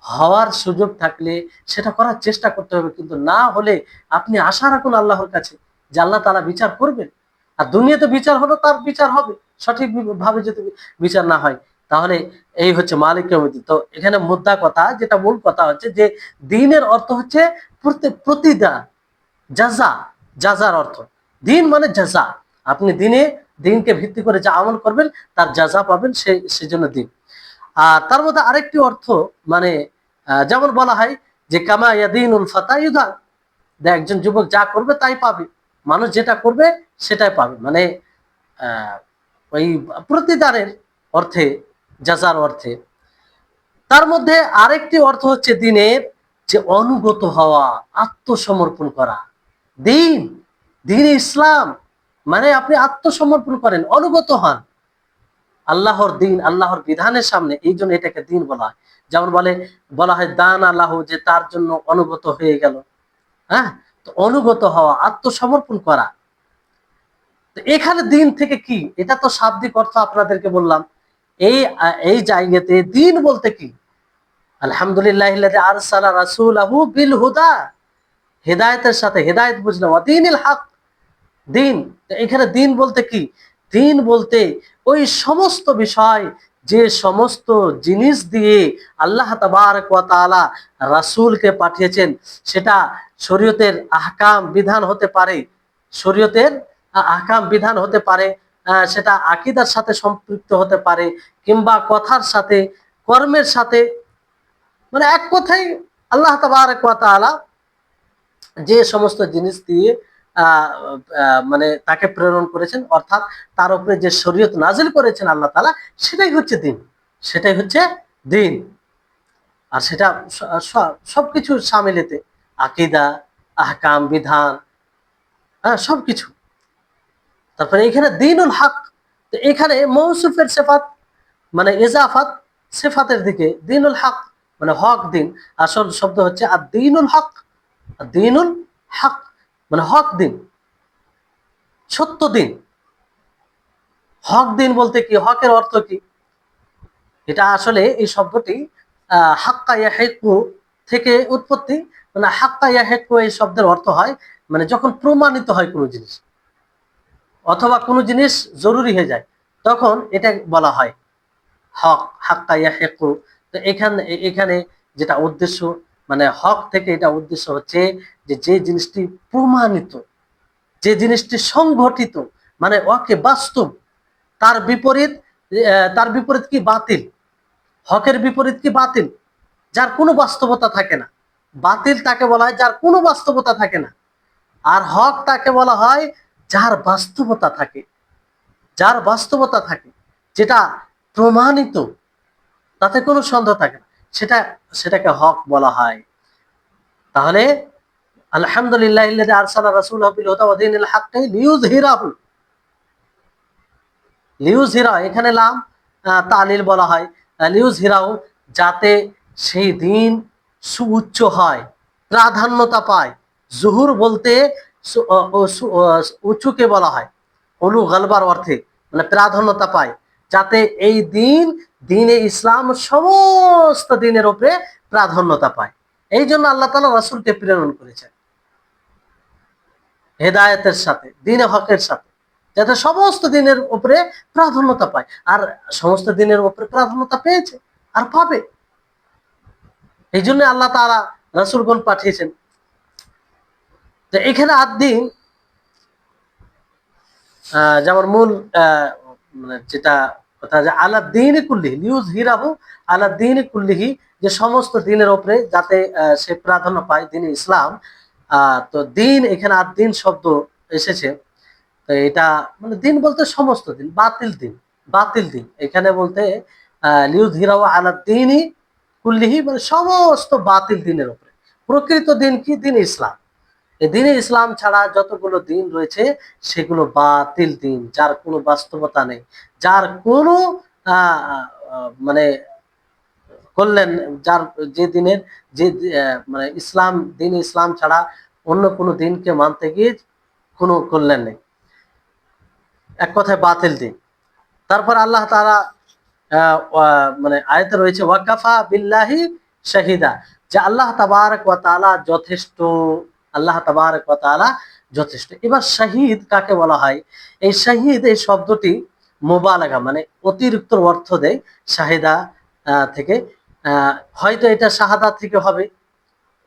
হওয়ার সুযোগ থাকলে সেটা করার চেষ্টা করতে হবে, কিন্তু না হলে আপনি আশা রাখুন আল্লাহর কাছে যে আল্লাহ তাআলা বিচার করবেন। আর দুনিয়াতে বিচার হলো, তার বিচার হবে। সঠিক ভাবে যদি বিচার না হয়, তাহলে এই হচ্ছে মালিক ইয়াউমিদ্দিন। তো এখানে মুদ্রা কথা, যেটা মূল কথা হচ্ছে যে দিনের অর্থ হচ্ছে প্রতিদান, জাযা। জাযার অর্থ দিন মানে জাযা। আপনি দিনকে ভিত্তি করে যা আমল করবেন তার জাযা পাবেন, সেজন্য দিন। আর তার মধ্যে আরেকটি অর্থ, মানে যেমন বলা হয় যে কামা ইয়াদিনুল ফাতা ইউদান, একজন যুবক যা করবে তাই পাবে। মানুষ যেটা করবে সেটাই পাবে, মানে ওই প্রতিদানের অর্থে, জাযার অর্থে। তার মধ্যে আরেকটি অর্থ হচ্ছে দিনের যে অনুগত হওয়া, আত্মসমর্পণ করা। দিন, দিন ইসলাম মানে আপনি আত্মসমর্পণ করেন, অনুগত হন আল্লাহর দিন, আল্লাহর বিধানের সামনে। এই জন্য এটাকে দিন বলা হয়। যেমন বলা হয় দান আল্লাহ, যে তার জন্য অনুগত হয়ে গেল। হ্যাঁ, তো অনুগত হওয়া, আত্মসমর্পণ করা। তো এখানে দিন থেকে কি, এটা তো শাব্দিক অর্থ আপনাদেরকে বললাম। এই এই জায়গাতে দিন বলতে কি? আলহামদুলিল্লাহিল্লাযী আরসালা রাসূলাহু বিল হুদা, হেদায়েতের সাথে, হেদায়েত বুঝলাম, দ্বীনিল হক, দিন। এখানে দিন বলতে কি? দিন বলতে ওই সমস্ত বিষয়, যে সমস্ত জিনিস দিয়ে আল্লাহ তাবারক ওয়া তাআলা রাসূলকে পাঠিয়েছেন, সেটা শরীয়তের আহকাম বিধান হতে পারে, শরীয়তের আহকাম বিধান হতে পারে, সেটা আকীদার সাথে সম্পৃক্ত হতে পারে, কিংবা কথার সাথে, কর্মের সাথে, মানে এক কথাই আল্লাহ তাবারক ওয়া তাআলা যে সমস্ত জিনিস দিয়ে মানে তাকে প্রেরণ করেছেন, অর্থাৎ তার উপরে যে শরীয়ত নাজিল করেছেন আল্লাহ তাআলা, সেটাই হচ্ছে দিন, সেটাই হচ্ছে দিন। আর সেটা সবকিছু সামিলেতে, আকীদা, আহকাম, বিধান, সবকিছু। তারপরে এখানে দ্বীনুল হক, তো এখানে মৌসুফের সিফাত, মানে ইজাফাত সিফাতের দিকে, দ্বীনুল হক মানে হক দিন। আসল শব্দ হচ্ছে আর দ্বীনুল হক, দ্বীনুল হক মানে হক দিন, সত্য দিন। হক দিন বলতে কি, হকের অর্থ কি? এটা আসলে এই শব্দটি হাক্কা ইয়াহিক্কু থেকে উৎপত্তি। মানে হাক্কা ইয়াহিক্কু এই শব্দের অর্থ হয় মানে যখন প্রমাণিত হয় কোনো জিনিস, অথবা কোনো জিনিস জরুরি হয়ে যায়, তখন এটা বলা হয় হক, হাক্কা ইয়াহিক্কু। তো এখানে এখানে যেটা উদ্দেশ্য, মানে হক থেকে এটা উদ্দেশ্য হচ্ছে যে যে জিনিসটি প্রমাণিত, যে জিনিসটি সংঘটিত, মানে ওকে বাস্তব। তার বিপরীত, তার বিপরীত কি? বাতিল। হকের বিপরীত কি? বাতিল, যার কোনো বাস্তবতা থাকে না। বাতিল তাকে বলা হয় যার কোনো বাস্তবতা থাকে না, আর হক তাকে বলা হয় যার বাস্তবতা থাকে, যার বাস্তবতা থাকে, যেটা প্রমাণিত, তাতে কোনো সন্দেহ থাকে না, সেটাকে হক বলা হয়। তাহলে আলহামদুলিল্লাহিল্লাযী আরসালা রাসূলাহু বিল হুদা ওয়া দীনিল হাক্কি লিইয়ুযহিরাহু, লিউজহিরা, এখানে লাম তালিল বলা হয়, লিউজহিরাও, যাতে সেই দিন সুউচ্চ হয়, প্রাধান্যতা পায়। জুহুর বলতে উঁচুকে বলা হয়, অলু গালবার অর্থে, মানে প্রাধান্যতা পায়, যাতে এই দিন, দিনে ইসলাম সমস্ত দিনের উপরে প্রাধান্যতা পায়। এই জন্য আল্লাহ তাআলা রাসূলকে প্রেরণ করেছেন হেদায়েতের সাথে, দিনে হকের সাথে, যাতে সমস্ত দিনের উপরে প্রাধান্যতা পায়। আর সমস্ত দিনের উপরে প্রাধান্যতা পেয়েছে আর পাবে, এই জন্য আল্লাহ তাআলা রাসূলগণ পাঠিয়েছেন। তো এখানে আদ-দ্বীন, যেমন মূল মানে যেটা অর্থাৎ যে আলা দ্বীন কুল্লিহি, লিইয়ুযহিরাহু আলা দ্বীন কুল্লিহি, যে সমস্ত দিনের উপরে যাতে সে প্রাধান্য পায়, দ্বীন ইসলাম। তো দিন, এখানে আর দিন শব্দ এসেছে। তো এটা মানে দিন বলতে সমস্ত দিন, বাতিল দিন, বাতিল দিন এখানে বলতে লিইয়ুযহিরাহু আলা দ্বীনি কুল্লিহি, মানে সমস্ত বাতিল দিনের উপরে। প্রকৃত দিন কি? দিন ইসলাম। এই দিনে ইসলাম ছাড়া যতগুলো দিন রয়েছে সেগুলো বাতিল দিন, যার কোনো বাস্তবতা নেই, যার কোনো মানে করলেন, যার যে দিনের যে মানে ইসলাম, দিন ইসলাম ছাড়া অন্য কোনো দিনকে মানতে গিয়ে কোনো কল্যাণ নেই, এক কথায় বাতিল দিন। তারপর আল্লাহ তাআলা মানে আয়াতে রয়েছে ওয়াকাফা বিল্লাহি শাহিদা, যে আল্লাহ তাবারক ওয়া তাআলা যথেষ্ট, আল্লাহ তাবারক ওয়া তাআলা যথেষ্ট। এবার শাহিদ কাকে বলা হয়? এই শাহিদ, এই শব্দটি মুবালাগা মানে অতিরিক্ত অর্থ দেয় শাহিদা থেকে। হয়তো এটা শাহাদাত থেকে হবে,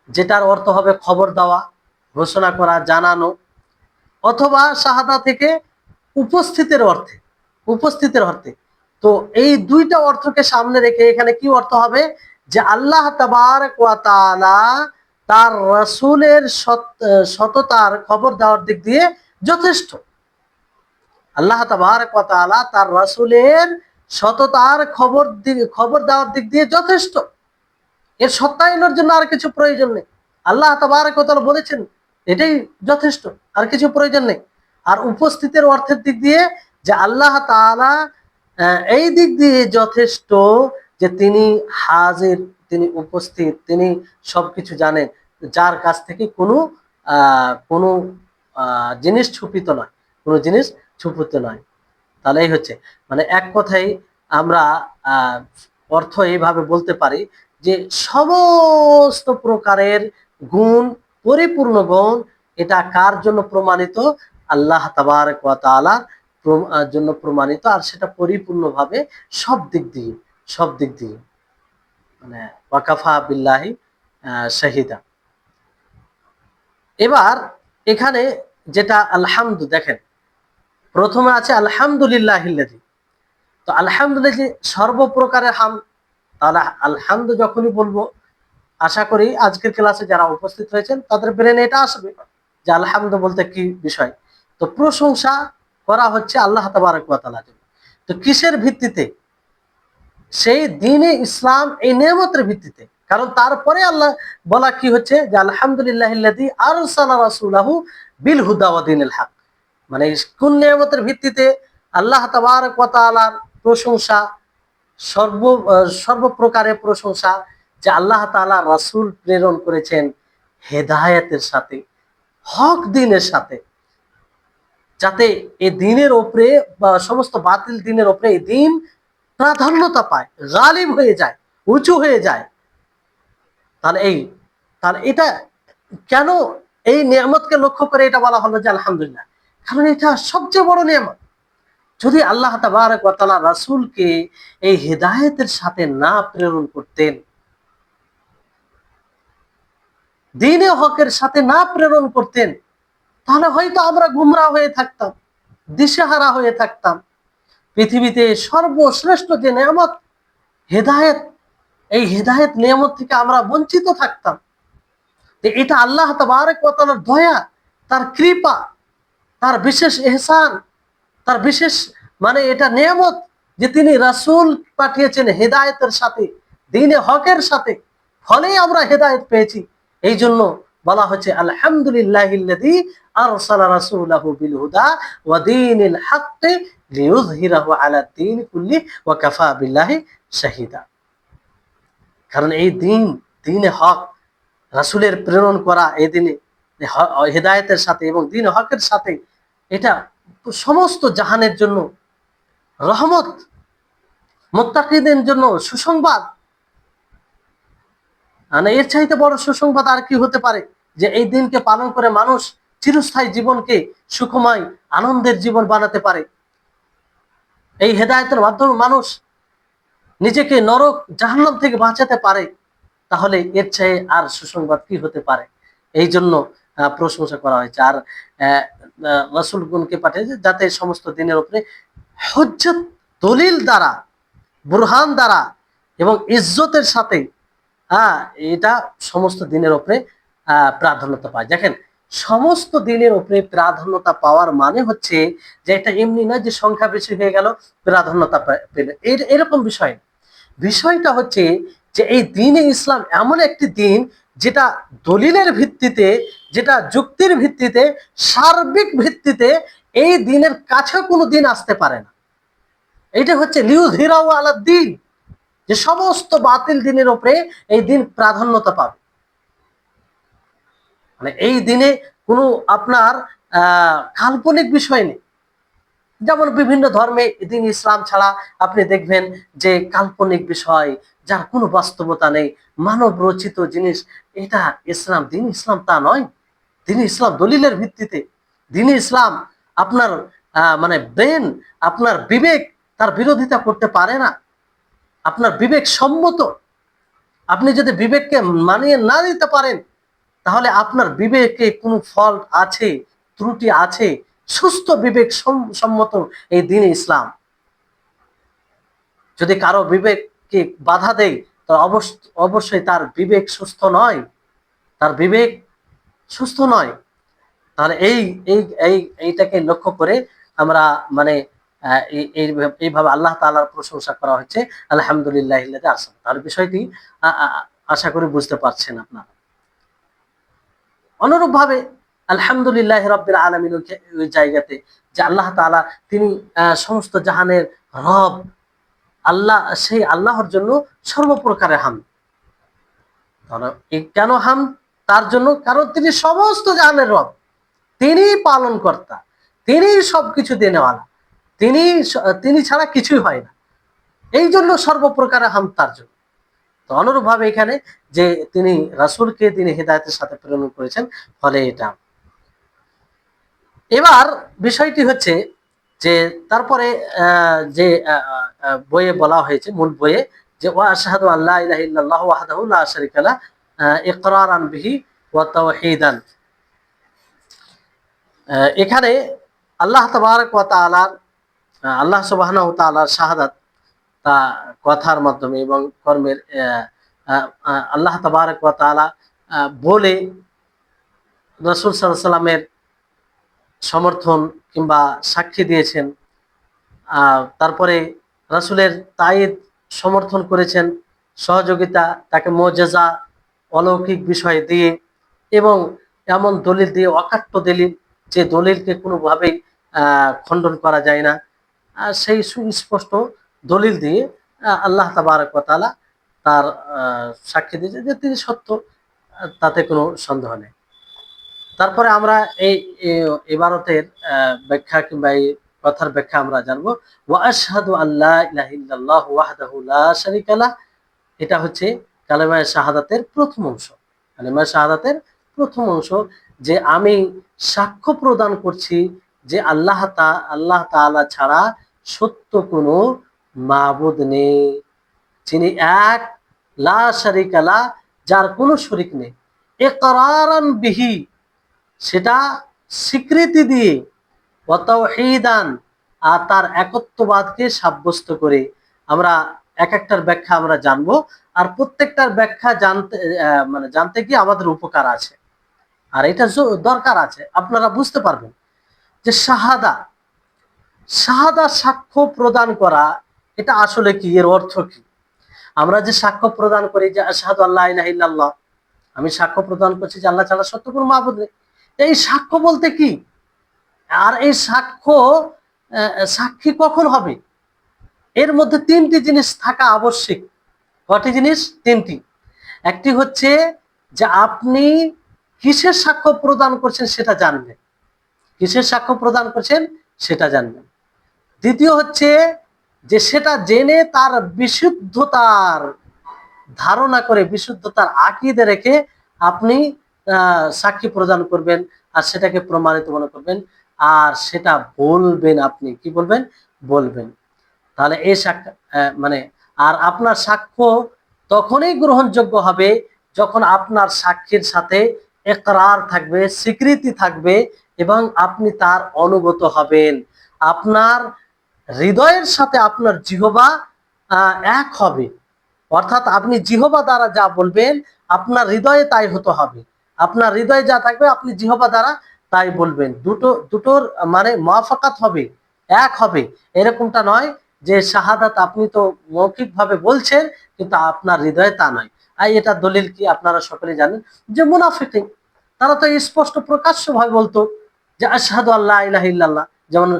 যেটার অর্থ হবে খবর দেওয়া, ঘোষণা করা, জানানো, অথবা শাহাদা থেকে উপস্থিতের অর্থে, উপস্থিতের অর্থে। তো এই দুইটা অর্থকে সামনে রেখে এখানে কি অর্থ হবে? যে আল্লাহ তাবারক ওয়া তাআলা তার রাসূলের সততার খবর দেওয়ার দিক দিয়ে যথেষ্ট। আল্লাহ তাবারক ওয়া তাআলা তার রাসূলের সততার খবর দেওয়ার দিক দিয়ে যথেষ্ট। এর সত্যায়নের জন্য আর কিছু প্রয়োজন নেই। আল্লাহ তাবারক ওয়া তাআলা বলেছেন, এটাই যথেষ্ট, আর কিছু প্রয়োজন নেই। আর উপস্থিতের অর্থের দিক দিয়ে যে আল্লাহ তাআলা এই দিক দিয়ে যথেষ্ট যে তিনি হাজির, তিনি উপস্থিত, তিনি সবকিছু জানেন, যার কাছ থেকে কোনো জিনিস ছুপিত নয়, কোনো জিনিস ছুপিত নয়। তাহলে এই হচ্ছে মানে এক কথায় আমরা অর্থ এইভাবে বলতে পারি যে সমস্ত প্রকারের গুণ, পরিপূর্ণ গুণ, এটা কার জন্য প্রমাণিত? আল্লাহ তাবারক ওয়া তাআলার জন্য প্রমাণিত, আর সেটা পরিপূর্ণভাবে সব দিক দিয়ে, সব দিক দিয়ে, মানে ওয়াকাফা বিল্লাহি শাহিদা। এবার এখানে যেটা আলহামদু, দেখেন প্রথমে আছে আলহামদুলিল্লাহিল্লাযী। তো আলহামদুলিল্লাহ সর্বপ্রকারের হাম, তাহলে আলহামদু যখনই বলবো, আশা করি আজকের ক্লাসে যারা উপস্থিত হয়েছেন তাদের ব্রেনে এটা আসবে যে আলহামদু বলতে কি বিষয়। তো প্রশংসা করা হচ্ছে আল্লাহ তাবারক ওয়া তাআলার জন্য। তো কিসের ভিত্তিতে? সেই দ্বীনে ইসলাম, এই নিয়ামতের ভিত্তিতে। কারণ তারপরে আল্লাহ বলা কি হচ্ছে যে আলহামদুলিল্লাহিল্লাযী আরসালা রাসূলাহু বিল হুদা ওয়া দীনিল হক। মানে কোন নিয়ামতের ভিত্তিতে? আল্লাহ তাবারক ওয়া তাআলার প্রশংসা, সর্বপ্রকারের প্রশংসা, যে আল্লাহ তাআলা রাসূল প্রেরণ করেছেন হেদায়েতের সাথে, হক দ্বীনের সাথে, যাতে এই দ্বীনের উপরে বা সমস্ত বাতিল দ্বীনের উপরে এই দ্বীন প্রাধান্যতা পায়, গালিব হয়ে যায়, উঁচু হয়ে যায়। তাহলে এটা কেন এই নিয়ামতকে লক্ষ্য করে এটা বলা হলো যে আলহামদুলিল্লাহ? কারণ এটা সবচেয়ে বড় নিয়ামত। যদি আল্লাহ তাবারক ওয়া তাআলা রাসূলকে এই হেদায়েতের সাথে না প্রেরণ করতেন, দ্বীনে হকের সাথে না প্রেরণ করতেন, তাহলে হয়তো আমরা গুমরা হয়ে থাকতাম, দিশেহারা হয়ে থাকতাম। পৃথিবীতে সর্বশ্রেষ্ঠ যে নিয়ামত হেদায়েত, এই হেদায়েত নিয়ামত থেকে আমরা বঞ্চিত থাকতাম। এটা আল্লাহ তাবারক ওয়া তাআলার দয়া, তার কৃপা, তার বিশেষ ইহসান, তার বিশেষ মানে এটা নিয়ামত যে তিনি রাসূল পাঠিয়েছেন হেদায়েতের সাথে, দ্বীনে হকের সাথে, ফলেই আমরা হেদায়েত পেয়েছি। এই জন্য বলা হচ্ছে আলহামদুলিল্লাহিল্লাযী আরসালা রাসূলাহু বিল হুদা ওয়া দীনিল হক লিইয়ুযহিরাহু আলা দ্বীন কুল্লি ওয়া কাফা বিল্লাহি শাহিদা। কারণ এই দ্বীনে হক, রাসূলের প্রেরণ করা এই দিনে হেদায়েতের সাথে এবং দ্বীন হকের সাথে, এটা সমস্ত জাহানের জন্য রহমত, মুত্তাকিদের জন্য সুসংবাদ। মানে এর চাইতে বড় সুসংবাদ আর কি হতে পারে? যে এই দিনকে পালন করে মানুষ চিরস্থায়ী জীবনকে সুখময় আনন্দের জীবন বানাতে পারে। এই হেদায়েতের মাধ্যমে মানুষ নিজেকে নরক জাহান্নাম থেকে বাঁচাতে পারে। তাহলে এর চেয়ে আর সুসংবাদ কি হতে পারে? এই জন্য প্রশংসা করা হয়েছে। আর রাসূলগণকে পাঠিয়েছে যাতে সমস্ত দিনের উপরে হুজ্জত দলিল দ্বারা, বুরহান দ্বারা এবং ইজ্জতের সাথে এটা সমস্ত দিনের উপরে প্রাধান্যতা পায়। দেখেন, সমস্ত দিনের উপরে প্রাধান্যতা পাওয়ার মানে হচ্ছে যে এটা এমনি নয় যে সংখ্যা বেশি হয়ে গেল প্রাধান্যতা পেলে, এরকম বিষয়। বিষয়টা হচ্ছে যে এই দ্বীনে ইসলাম এমন একটি দিন যেটা দলিলের ভিত্তিতে, যেটা যুক্তির ভিত্তিতে, সার্বিক ভিত্তিতে এই দিনের কাছে কোনো দিন আসতে পারে না। এইটা হচ্ছে লিউযহিরাহু আলাদ দ্বীন, যে সমস্ত বাতিল দিনের উপরে এই দিন প্রাধান্যতা পাবে। মানে এই দিনে কোনো আপনার কাল্পনিক বিষয় নেই। যেমন বিভিন্ন ধর্মে দিন ইসলাম ছাড়া আপনি দেখবেন যে কাল্পনিক বিষয়, যার কোনো বাস্তবতা নেই, মানব রচিত জিনিস, এটা ইসলাম। দিন ইসলাম তা নয়। দিন ইসলাম দলিলের ভিত্তিতে। দিন ইসলাম আপনার মানে ব্রেন, আপনার বিবেক তার বিরোধিতা করতে পারে না। আপনার বিবেক সম্মত। আপনি যদি বিবেককে মানিয়ে না দিতে পারেন, তাহলে আপনার বিবেকে কোনো ফল্ট আছে, ত্রুটি আছে। সুস্থ বিবেক সম্মত এই দিন ইসলাম। যদি কারো বিবেককে বাধা দেয়, তো অবশ্যই তার বিবেক সুস্থ নয়, তার বিবেক সুস্থ নয়। তাহলে এইটাকে লক্ষ্য করে আমরা মানে এইভাবে আল্লাহ তাআলার প্রশংসা করা হচ্ছে, আলহামদুলিল্লাহিল্লাযী আরসালা। তাহলে বিষয়টি আশা করি বুঝতে পারছেন আপনারা। অনুরূপভাবে আলহামদুলিল্লাহ রাব্বিল আলামিন ওই জায়গাতে যে আল্লাহ তাআলা তিনি সমস্ত জাহানের রব, আল্লাহ, সেই আল্লাহর জন্য সর্বপ্রকারের হামদ। কেন হামদ তার জন্য? কারণ তিনি সমস্ত জাহানের রব, তিনি পালন কর্তা, তিনি সবকিছু দেনেওয়ালা, তিনি ছাড়া কিছুই হয় না। এই জন্য সর্বপ্রকারের হামদ তার জন্য। তো অনুরূপভাবে এখানে যে তিনি রাসূলকে তিনি হিদায়াতের সাথে প্রেরণ করেছেন, ফলে এটা। এবার বিষয়টি হচ্ছে যে তারপরে যে বইয়ে বলা হয়েছে, মূল বইয়ে, যে ওয়া আশহাদু আল্লা ইলাহা ইল্লাল্লাহু ওয়াহদাহু লা শারীকা লাহু ইকরারান বিহি ওয়া তাওহীদান। এখানে আল্লাহ তাবারক ওয়া তাআলার, আল্লাহ সুবহানাহু ওয়া তাআলার শাহাদাত তা কথার মাধ্যমে এবং কর্মের আল্লাহ তাবারক ওয়া তাআলা বলে রাসূল সাল্লাল্লাহু আলাইহি সাল্লামের সমর্থন কিংবা সাক্ষী দিয়েছেন। তারপরে রাসূলের তায়েদ সমর্থন করেছেন, সহযোগিতা, তাকে মুজিজা, অলৌকিক বিষয় দিয়ে এবং এমন দলিল দিয়ে, অকাট্য দলিল, যে দলিলকে কোনোভাবেই খণ্ডন করা যায় না, সেই সুস্পষ্ট দলিল দিয়ে আল্লাহ তাবারক ওয়া তাআলা তার সাক্ষী দিয়েছে যে তিনি সত্য, তাতে কোনো সন্দেহ নেই। তারপরে আমরা এই ইবারতের ব্যাখ্যা কিংবা এই কথার ব্যাখ্যা আমরা জানবো। ওয়া আশহাদু আল্লা ইলাহা ইল্লাল্লাহু ওয়াহদাহু লা শারীকা লাহু, এটা হচ্ছে কালেমায়ে শাহাদাতের প্রথম অংশ। কালেমায়ে শাহাদাতের প্রথম অংশ, যে আমি সাক্ষ্য প্রদান করছি যে আল্লাহ তাআলা ছাড়া সত্য কোনো মাবুদ নেই, যিনি এক, লা শারীকা লাহু, যার কোনো শরীক নেই, ইকরারান বিহি, সেটা স্বীকৃতি দিয়ে, ওয়া তাওহীদান, আর তার একত্ববাদকে সাব্যস্ত করে। আমরা এক একটার ব্যাখ্যা আমরা জানবো, আর প্রত্যেকটার ব্যাখ্যা জানতে গিয়ে আমাদের উপকার আছে, আর এটা দরকার আছে। আপনারা বুঝতে পারবেন যে শাহাদা সাক্ষ্য প্রদান করা, এটা আসলে কি, এর অর্থ কি। আমরা যে সাক্ষ্য প্রদান করি যে আশহাদু আল্লা ইলাহা ইল্লাল্লাহ, আমি সাক্ষ্য প্রদান করছি যে আল্লাহ ছাড়া সত্য কোনো মাবুদ নেই, এই সাক্ষ্য বলতে কি? আর এই সাক্ষী কখন হবে? এর মধ্যে তিনটি জিনিস থাকা আবশ্যক। কটি জিনিস? তিনটি। একটি হচ্ছে যে আপনি কিসের সাক্ষ্য প্রদান করছেন সেটা জানবেন, কিসের সাক্ষ্য প্রদান করছেন সেটা জানবেন। দ্বিতীয় হচ্ছে যে সেটা জেনে তার বিশুদ্ধতার ধারণা করে, বিশুদ্ধতার আকীদা রেখে আপনি সাক্ষী প্রদান করবেন, আর সেটাকে প্রমাণিত মনে করবেন, আর সেটা বলবেন। আপনি কি বলবেন? বলবেন। তাহলে এই সাক্ষ্য মানে, আর আপনার সাক্ষ্য তখনই গ্রহণযোগ্য হবে যখন আপনার সাক্ষীর সাথে ইকরার থাকবে, স্বীকৃতি থাকবে, এবং আপনি তার অনুগত হবেন। আপনার হৃদয়ের সাথে আপনার জিহবা এক হবে, অর্থাৎ আপনি জিহবা দ্বারা যা বলবেন আপনার হৃদয়ে তাই হতে হবে। আপনার হৃদয়ে যা থাকবে আপনি জিহবা দ্বারা তাই বলবেন। দুটোর মানে মুওয়াফাকাত হবে, এক হবে। এরকমটা নয় যে শাহাদাত আপনি তো মৌখিকভাবে বলছেন কিন্তু আপনার হৃদয়ে তা নয়। আর এটা দলিল কি আপনারা সকলে জানেন, যে মুনাফিকিন তারা তো স্পষ্ট প্রকাশ্যভাবে বলতো যে আশহাদু আল্লা ইলাহা ইল্লাল্লাহ, যেমন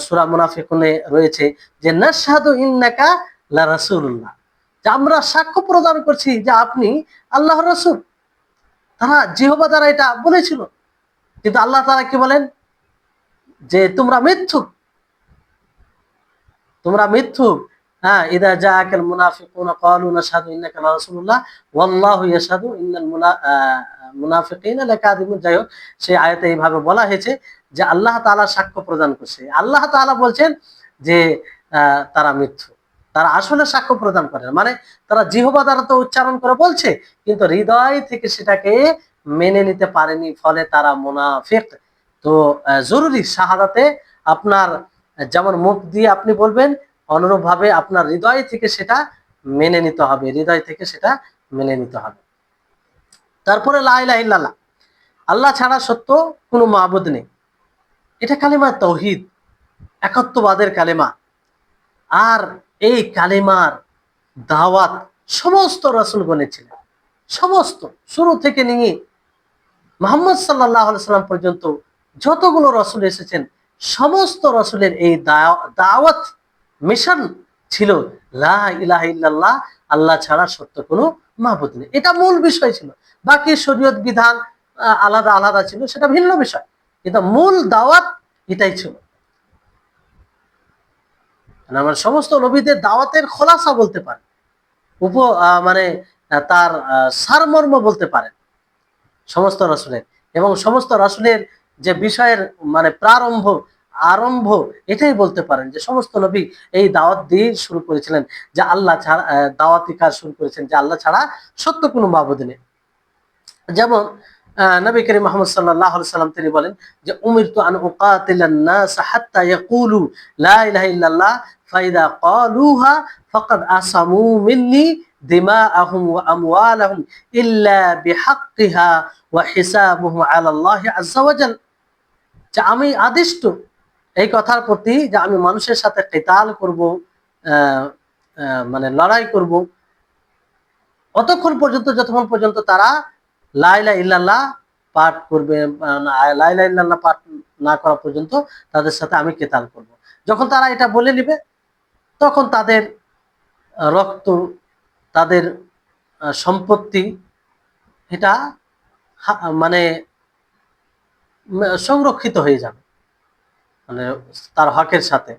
সূরা মুনাফিকুনে রয়েছে যে নাশহাদু ইন্নাকা লা রাসূলুল্লাহ, যে আমরা সাক্ষ্য প্রদান করছি যে আপনি আল্লাহর রাসূল। তারা জিহবা দ্বারা এটা বলেছিল, কিন্তু আল্লাহ তাআলা কি বলেন যে তোমরা মিথ্যুক, তোমরা মিথ্যুক। হ্যাঁ, ইদা জাআকাল মুনাফিকুনা ক্বালু নাশহাদু ইন্নাকা লা রাসূলুল্লাহ ওয়াল্লাহু ইয়াশহাদু ইন্নাল মুনাফিকিনা লাকাযিবুন। যাই হোক, সেই আয়াতে এইভাবে বলা হয়েছে যে আল্লাহ তাআলা সাক্ষ্য প্রদান করছে। আল্লাহ তাআলা বলছেন যে তারা মিথ্যু, তারা আসলে সাক্ষ্য প্রদান করে না। মানে তারা জিহবা দ্বারা তো উচ্চারণ করে বলছে কিন্তু হৃদয় থেকে সেটাকে মেনে নিতে পারেনি, ফলে তারা মুনাফিক। তো জরুরি শাহাদাতে আপনার যেমন মুখ দিয়ে আপনি বলবেন, অনুরূপ ভাবে আপনার হৃদয় থেকে সেটা মেনে নিতে হবে, হৃদয় থেকে সেটা মেনে নিতে হবে। তারপরে লা ইলাহা ইল্লাল্লাহ, আল্লাহ ছাড়া সত্য কোনো মাবুদ নেই, এটা কালিমা তাওহীদ, একাত্মবাদের কালিমা। আর এই কালিমার দাওয়াত সমস্ত রাসূলগণ ছিলেন, সমস্ত শুরু থেকে নিয়ে মুহাম্মদ সাল্লাল্লাহু আলাইহি সাল্লাম পর্যন্ত যতগুলো রাসূল এসেছেন সমস্ত রাসূলের এই দাওয়াত মিশন ছিল লা ইলাহা ইল্লাল্লাহ, আল্লাহ ছাড়া সত্য কোনো মাবুদ নেই। এটা মূল বিষয় ছিল। বাকি শরীয়ত বিধান আলাদা আলাদা ছিল, সেটা ভিন্ন বিষয়, কিন্তু মূল দাওয়াত এটাই ছিল। আমার সমস্ত নবীদের দাওয়াতের খোলাসা বলতে পারে, মানে তার সারমর্ম বলতে পারেন সমস্ত রাসূলের। এবং সমস্ত রাসূলের যে বিষয়ের মানে আরম্ভ এটাই বলতে পারেন যে সমস্ত নবী এই দাওয়াত দিয়ে শুরু করেছিলেন যে আল্লাহ ছাড়া, দাওয়াতি কাজ শুরু করেছেন যে আল্লাহ ছাড়া সত্য কোনো মাবুদ নেই। যেমন নবী করিম মুহাম্মদ সাল্লাল্লাহু আলাইহি সাল্লাম তিনি বলেন যে উমিরতু আন উকাতিলান নাস হাত্তা ইয়াকুলু লা ইলাহা ইল্লাল্লাহ ফাইদা ক্বালুহা ফাকাদ আসামু মিন্নি দিমাআহুম ওয়া আমওয়ালাহুম ইল্লা বিহাক্কিহা ওয়া হিসাবুহুম আলা আল্লাহি আযজা ওয়া জাল। যে আমি আদিষ্ট এই কথার প্রতি যে আমি মানুষের সাথে কিতাল করব, মানে লড়াই করব অতক্ষণ পর্যন্ত যতক্ষণ পর্যন্ত তারা লা ইলাহা ইল্লাল্লাহ পাঠ করবে, লা ইলাহা ইল্লাল্লাহ পাঠ না করা পর্যন্ত তাদের সাথে আমি কিতাল করব। যখন তারা এটা বলে নিবে তখন তাদের রক্ত, তাদের সম্পত্তি এটা মানে সংরক্ষিত হয়ে যাবে, মানে তার হকের সাথে।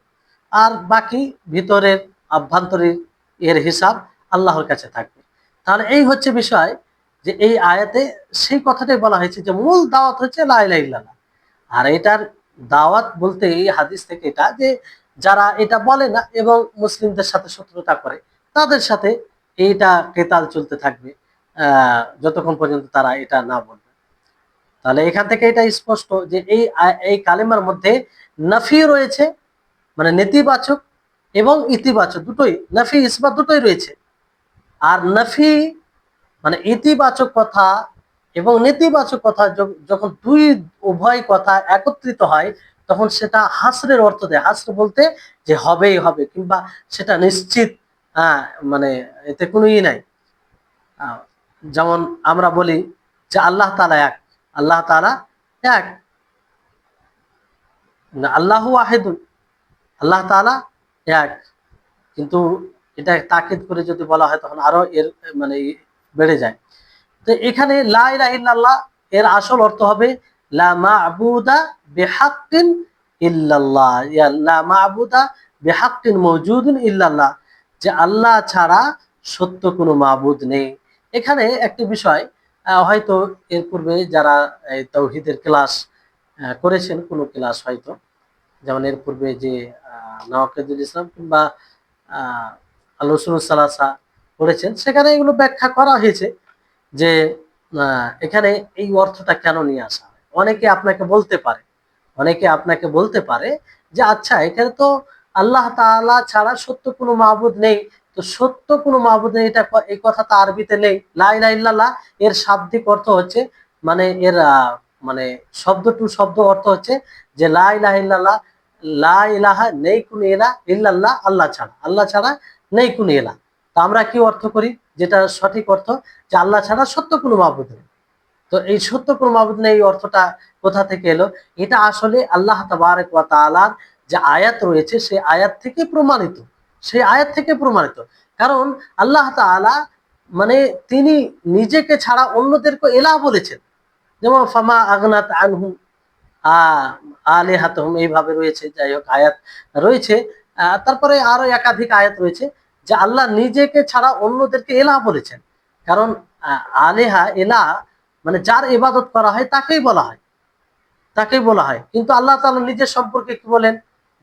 আর বাকি ভিতরের আভ্যন্তরীণ এর হিসাব আল্লাহর কাছে থাকবে। তাহলে এই হচ্ছে বিষয়, যে এই আয়াতে সেই কথাটাই বলা হয়েছে যে মূল দাওয়াত হচ্ছে লা ইলাহা ইল্লাল্লাহ। আর এটার দাওয়াত বলতে এই হাদিস থেকে এটা যে যারা এটা বলে না এবং মুসলিমদের সাথে শত্রুতা করে তাদের সাথে এইটা কেতাল চলতে থাকবে যতক্ষণ পর্যন্ত তারা এটা না বলবে। তাহলে এখান থেকে এটা স্পষ্ট যে এই কালেমার মধ্যে নাফি রয়েছে, মানে নেতিবাচক এবং ইতিবাচক দুটোই, নাফি ইসবাত দুটোই রয়েছে। আর নাফি মানে ইতিবাচক কথা এবং নেতিবাচক কথা যখন উভয় কথা একত্রিত হয় তখন সেটা হাসরের অর্থ দেয়। হাসর বলতে যে হবেই হবে কিংবা সেটা নিশ্চিত, মানে এতে কোনো নাই। যেমন আমরা বলি যে আল্লাহ তাআলা এক, আল্লাহ তাআলা এক, আল্লাহু ওয়াহিদুন, আল্লাহ তাআলা এক। কিন্তু এটা তাকিদ করে যদি বলা হয় তখন আরো এর মানে বেড়ে যায়। তো এখানে লা ইলাহা ইল্লাল্লাহ এর আসল অর্থ হবে লা মা'বুদা বিহাক্কিন ইল্লাল্লাহ, ইয়া লা মা'বুদা বিহাক্কিন মাওজুদুন ইল্লাল্লাহ, যে আল্লাহ ছাড়া সত্য কোনো মাবুদ নেই। এখানে একটি বিষয়, হয়তো এর পূর্বে যারা এই তাওহীদের ক্লাস করেছেন, কোনো ক্লাস হয়তো যেমন এর পূর্বে যে নওয়াকিদুল ইসলাম কিংবা আল উসুলুস সালাসা করেছেন, সেখানে এগুলো ব্যাখ্যা করা হয়েছে যে এখানে এই অর্থটা কেন নিয়ে আসা হয়। অনেকে আপনাকে বলতে পারে যে আচ্ছা এখানে তো আল্লাহ তাআলা ছাড়া সত্য কোনো মাবুদ নেই। তো সত্য কোনো মাবুদ নেই, এটা এই কথা তো আরবিতে নেই। লা ইলাহা ইল্লাল্লাহ এর শাব্দিক অর্থ হচ্ছে, মানে এর মানে শব্দ টু শব্দ অর্থ হচ্ছে যে লা ইলাহা ইল্লাল্লাহ, লা ইলাহা নেই কোনো ইলাহ, ইল্লাল্লাহ আল্লাহ ছাড়া, আল্লাহ ছাড়া নেই কোনো ইলাহ। তো আমরা কি অর্থ করি, যেটা সঠিক অর্থ, যে আল্লাহ ছাড়া সত্য কোনো মাবুদ নেই। তো এই সত্য কোনো মাবুদ নেই এই অর্থটা কোথা থেকে এলো? এটা আসলে আল্লাহ তাবারক ওয়া তাআলার যে আয়াত রয়েছে সেই আয়াত থেকে প্রমাণিত, সেই আয়াত থেকে প্রমাণিত। কারণ আল্লাহ তাআলা মানে তিনি নিজেকে ছাড়া অন্যদেরকে ইলাহ বলেছেন। যেমন ফামা আগনাত আনহু আলিহাতুহুম, এইভাবে রয়েছে। যাই হোক, আয়াত রয়েছে। তারপরে আরো একাধিক আয়াত রয়েছে যে আল্লাহ নিজেকে ছাড়া অন্যদেরকে ইলাহ বলেছেন। কারণ আলিহা ইলাহ মানে যার ইবাদত করা হয় তাকেই বলা হয়, তাকেই বলা হয়। কিন্তু আল্লাহ তাআলা নিজের সম্পর্কে কি বলেন?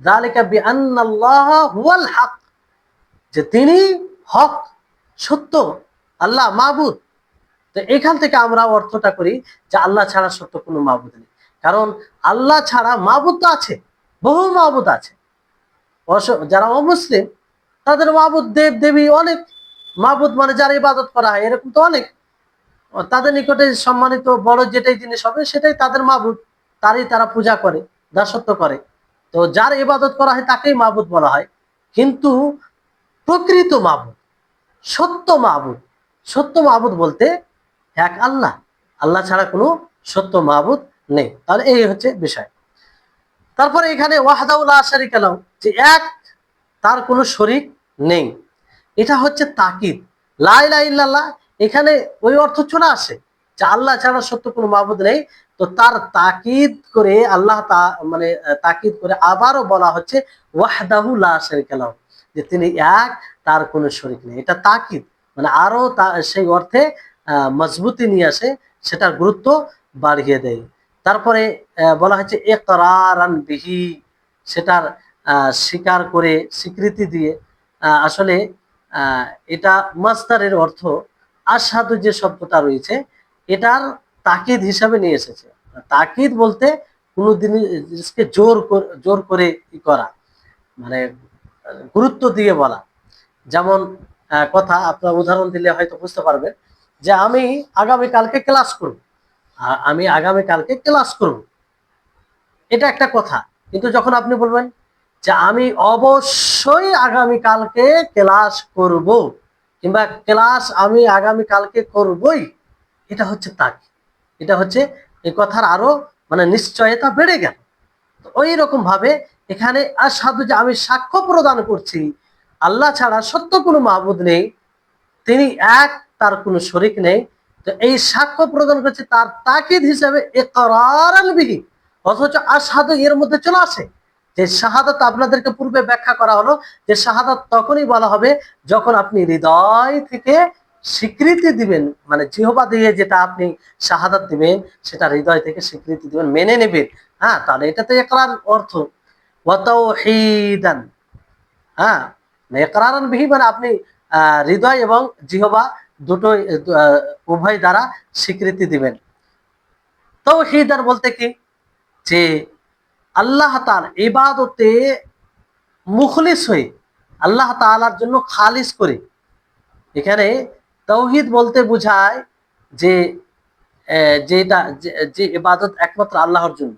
যালিকা বিআন্নাল্লাহা হুয়াল হক, যে তিনি হক, সত্য, আল্লাহ মাবুদ। তো এখান থেকে আমরা অর্থটা করি যে আল্লাহ ছাড়া সত্য কোনো মাবুদ নেই। কারণ আল্লাহ ছাড়া মাবুদ তো আছে, বহু মাবুদ আছে। যারা অমুসলিম তাদের মাবুদ দেব দেবী অনেক, মাবুদ মানে যারা ইবাদত করা হয় এরকম তো অনেক। তাদের নিকটে সম্মানিত বড় যেটাই জিনিস হবে সেটাই তাদের মাবুদ, তারই তারা পূজা করে, দাসত্ব করে। তো যার ইবাদত করা হয় তাকেই মাবুদ বলা হয়। কিন্তু প্রকৃত মাবুদ, সত্য মাবুদ, সত্য মাবুদ বলতে এক আল্লাহ, আল্লাহ ছাড়া কোনো সত্য মাবুদ নেই। তাহলে এই হচ্ছে বিষয়। তারপরে এখানে ওয়াহদাহু লা শারীকা লাহু, যে এক, তার কোনো শরীক নেই, এটা হচ্ছে তাকিদ। লা ইলাহা ইল্লাল্লাহ এখানে ওই অর্থ চলে আসে যে আল্লাহ ছাড়া সত্য কোনো মাবুদ নেই। তো তার তাকিদ করে আল্লাহ মানে তাকিদ করে আবারও বলা হচ্ছে ওয়াহদাহু লা শারীকা লাহু, যে তিনি এক, তার কোনো শরীক নেই। এটা তাকিদ, মানে আরো সেই অর্থে মজবুতি নিয়ে আসে, সেটার গুরুত্ব বাড়িয়ে দেয়। তারপরে বলা হচ্ছে ইকরারান বিহি, সেটার স্বীকার করে, স্বীকৃতি দিয়ে। আসলে এটা মাসদারের অর্থ আশহাদু, যে শব্দটা রয়েছে এটার তাকিদ হিসাবে নিয়ে এসেছে। তাকিদ বলতে কোনো জিনিসকে জোর করে করা, মানে গুরুত্ব দিয়ে বলা। যেমন কথা আপনার উদাহরণ দিলে হয়তো বুঝতে পারবেন, যে আমি আগামীকালকে ক্লাস করব, আমি আগামীকালকে ক্লাস করব, এটা একটা কথা। কিন্তু যখন আপনি বলবেন যে আমি অবশ্যই আগামীকালকে ক্লাস করব, কিংবা ক্লাস আমি আগামীকালকে করবই, এটা হচ্ছে তাকিদ। এটা হচ্ছে এই কথার আরো মানে নিশ্চয়তা বেড়ে গেল। তো ওই রকম ভাবে এখানে আশহাদু, যে আমি সাক্ষ্য প্রদান করছি আল্লাহ ছাড়া সত্য কোনো মাবুদ নেই, তিনি এক, তার কোনো শরিক নেই। তো এই সাক্ষ্য প্রদান করছে তার তাকিদ হিসাবে ইকরারান বিহি। অথচ আশহাদু এর মধ্যে চলে আসে যে শাহাদাত, আপনাদেরকে পূর্বে ব্যাখ্যা করা হলো যে শাহাদাত তখনই বলা হবে যখন আপনি হৃদয় থেকে স্বীকৃতি দিবেন, মানে জিহবা দিয়ে যেটা আপনি শাহাদাত দিবেন সেটা হৃদয় থেকে স্বীকৃতি দিবেন, মেনে নেবেন। হ্যাঁ, তাহলে এটা তো ইকরার অর্থ। ওয়া তাওহীদান, হ্যাঁ, ইকরারান বিহি মানে আপনি হৃদয় এবং জিহবা দুটোই উভয় দ্বারা স্বীকৃতি দিবেন। তাওহীদান বলতে কি, যে আল্লাহ তাআলার ইবাদতে মুখলিস হয়ে, আল্লাহ তাআলার জন্য খালিস করে। এখানে তাওহীদ বলতে বোঝায় যে যেটা যে ইবাদত একমাত্র আল্লাহর জন্য।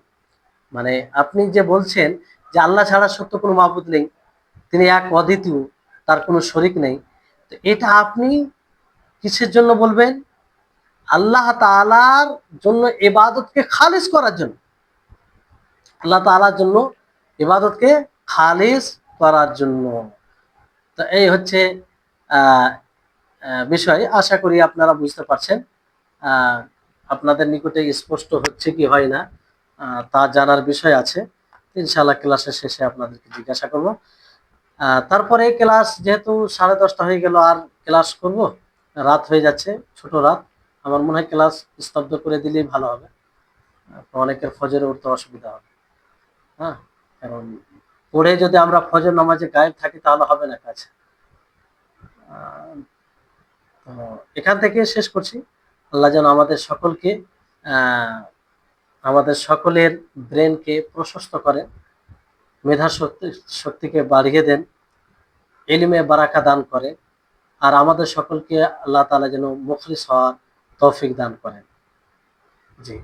মানে আপনি যে বলছেন যে আল্লাহ ছাড়া সত্য কোনো মাবুদ নেই, তিনি এক অদ্বিতীয়, তার কোনো শরিক নেই। তো এটা আপনি কিসের জন্য বলবেন? আল্লাহ তাআলার জন্য ইবাদতকে খালিস করার জন্য, আল্লাহ তাআলার জন্য ইবাদতকে খালিস করার জন্য। তো এই হচ্ছে বিষয়। আশা করি আপনারা বুঝতে পারছেন। আহ, আপনাদের নিকটে স্পষ্ট হচ্ছে কি হয় না তা জানার বিষয় আছে। ইনশাআল্লাহ ক্লাসের শেষে আপনাদেরকে জিজ্ঞাসা করব। তারপরে ক্লাস যেহেতু 10:30 হয়ে গেল, আর ক্লাস করব, রাত হয়ে যাচ্ছে, ছোট রাত। আমার মনে হয় ক্লাস স্তব্ধ করে দিলেই ভালো হবে। অনেকের ফজরে উঠতে অসুবিধা হবে। হ্যাঁ, কারণ পড়ে যদি আমরা ফজর নামাজে গায়েব থাকি তাহলে হবে না কাজ। তো এখান থেকে শেষ করছি। আল্লাহ যেন আমাদের সকলকে, আমাদের সকলের ব্রেনকে প্রশস্ত করেন, মেধা শক্তিকে বাড়িয়ে দেন, ইলমে বারাকা দান করে। আর আমাদের সকলকে আল্লাহ তাআলা যেন মুখলিস হওয়ার তৌফিক দান করেন। জি।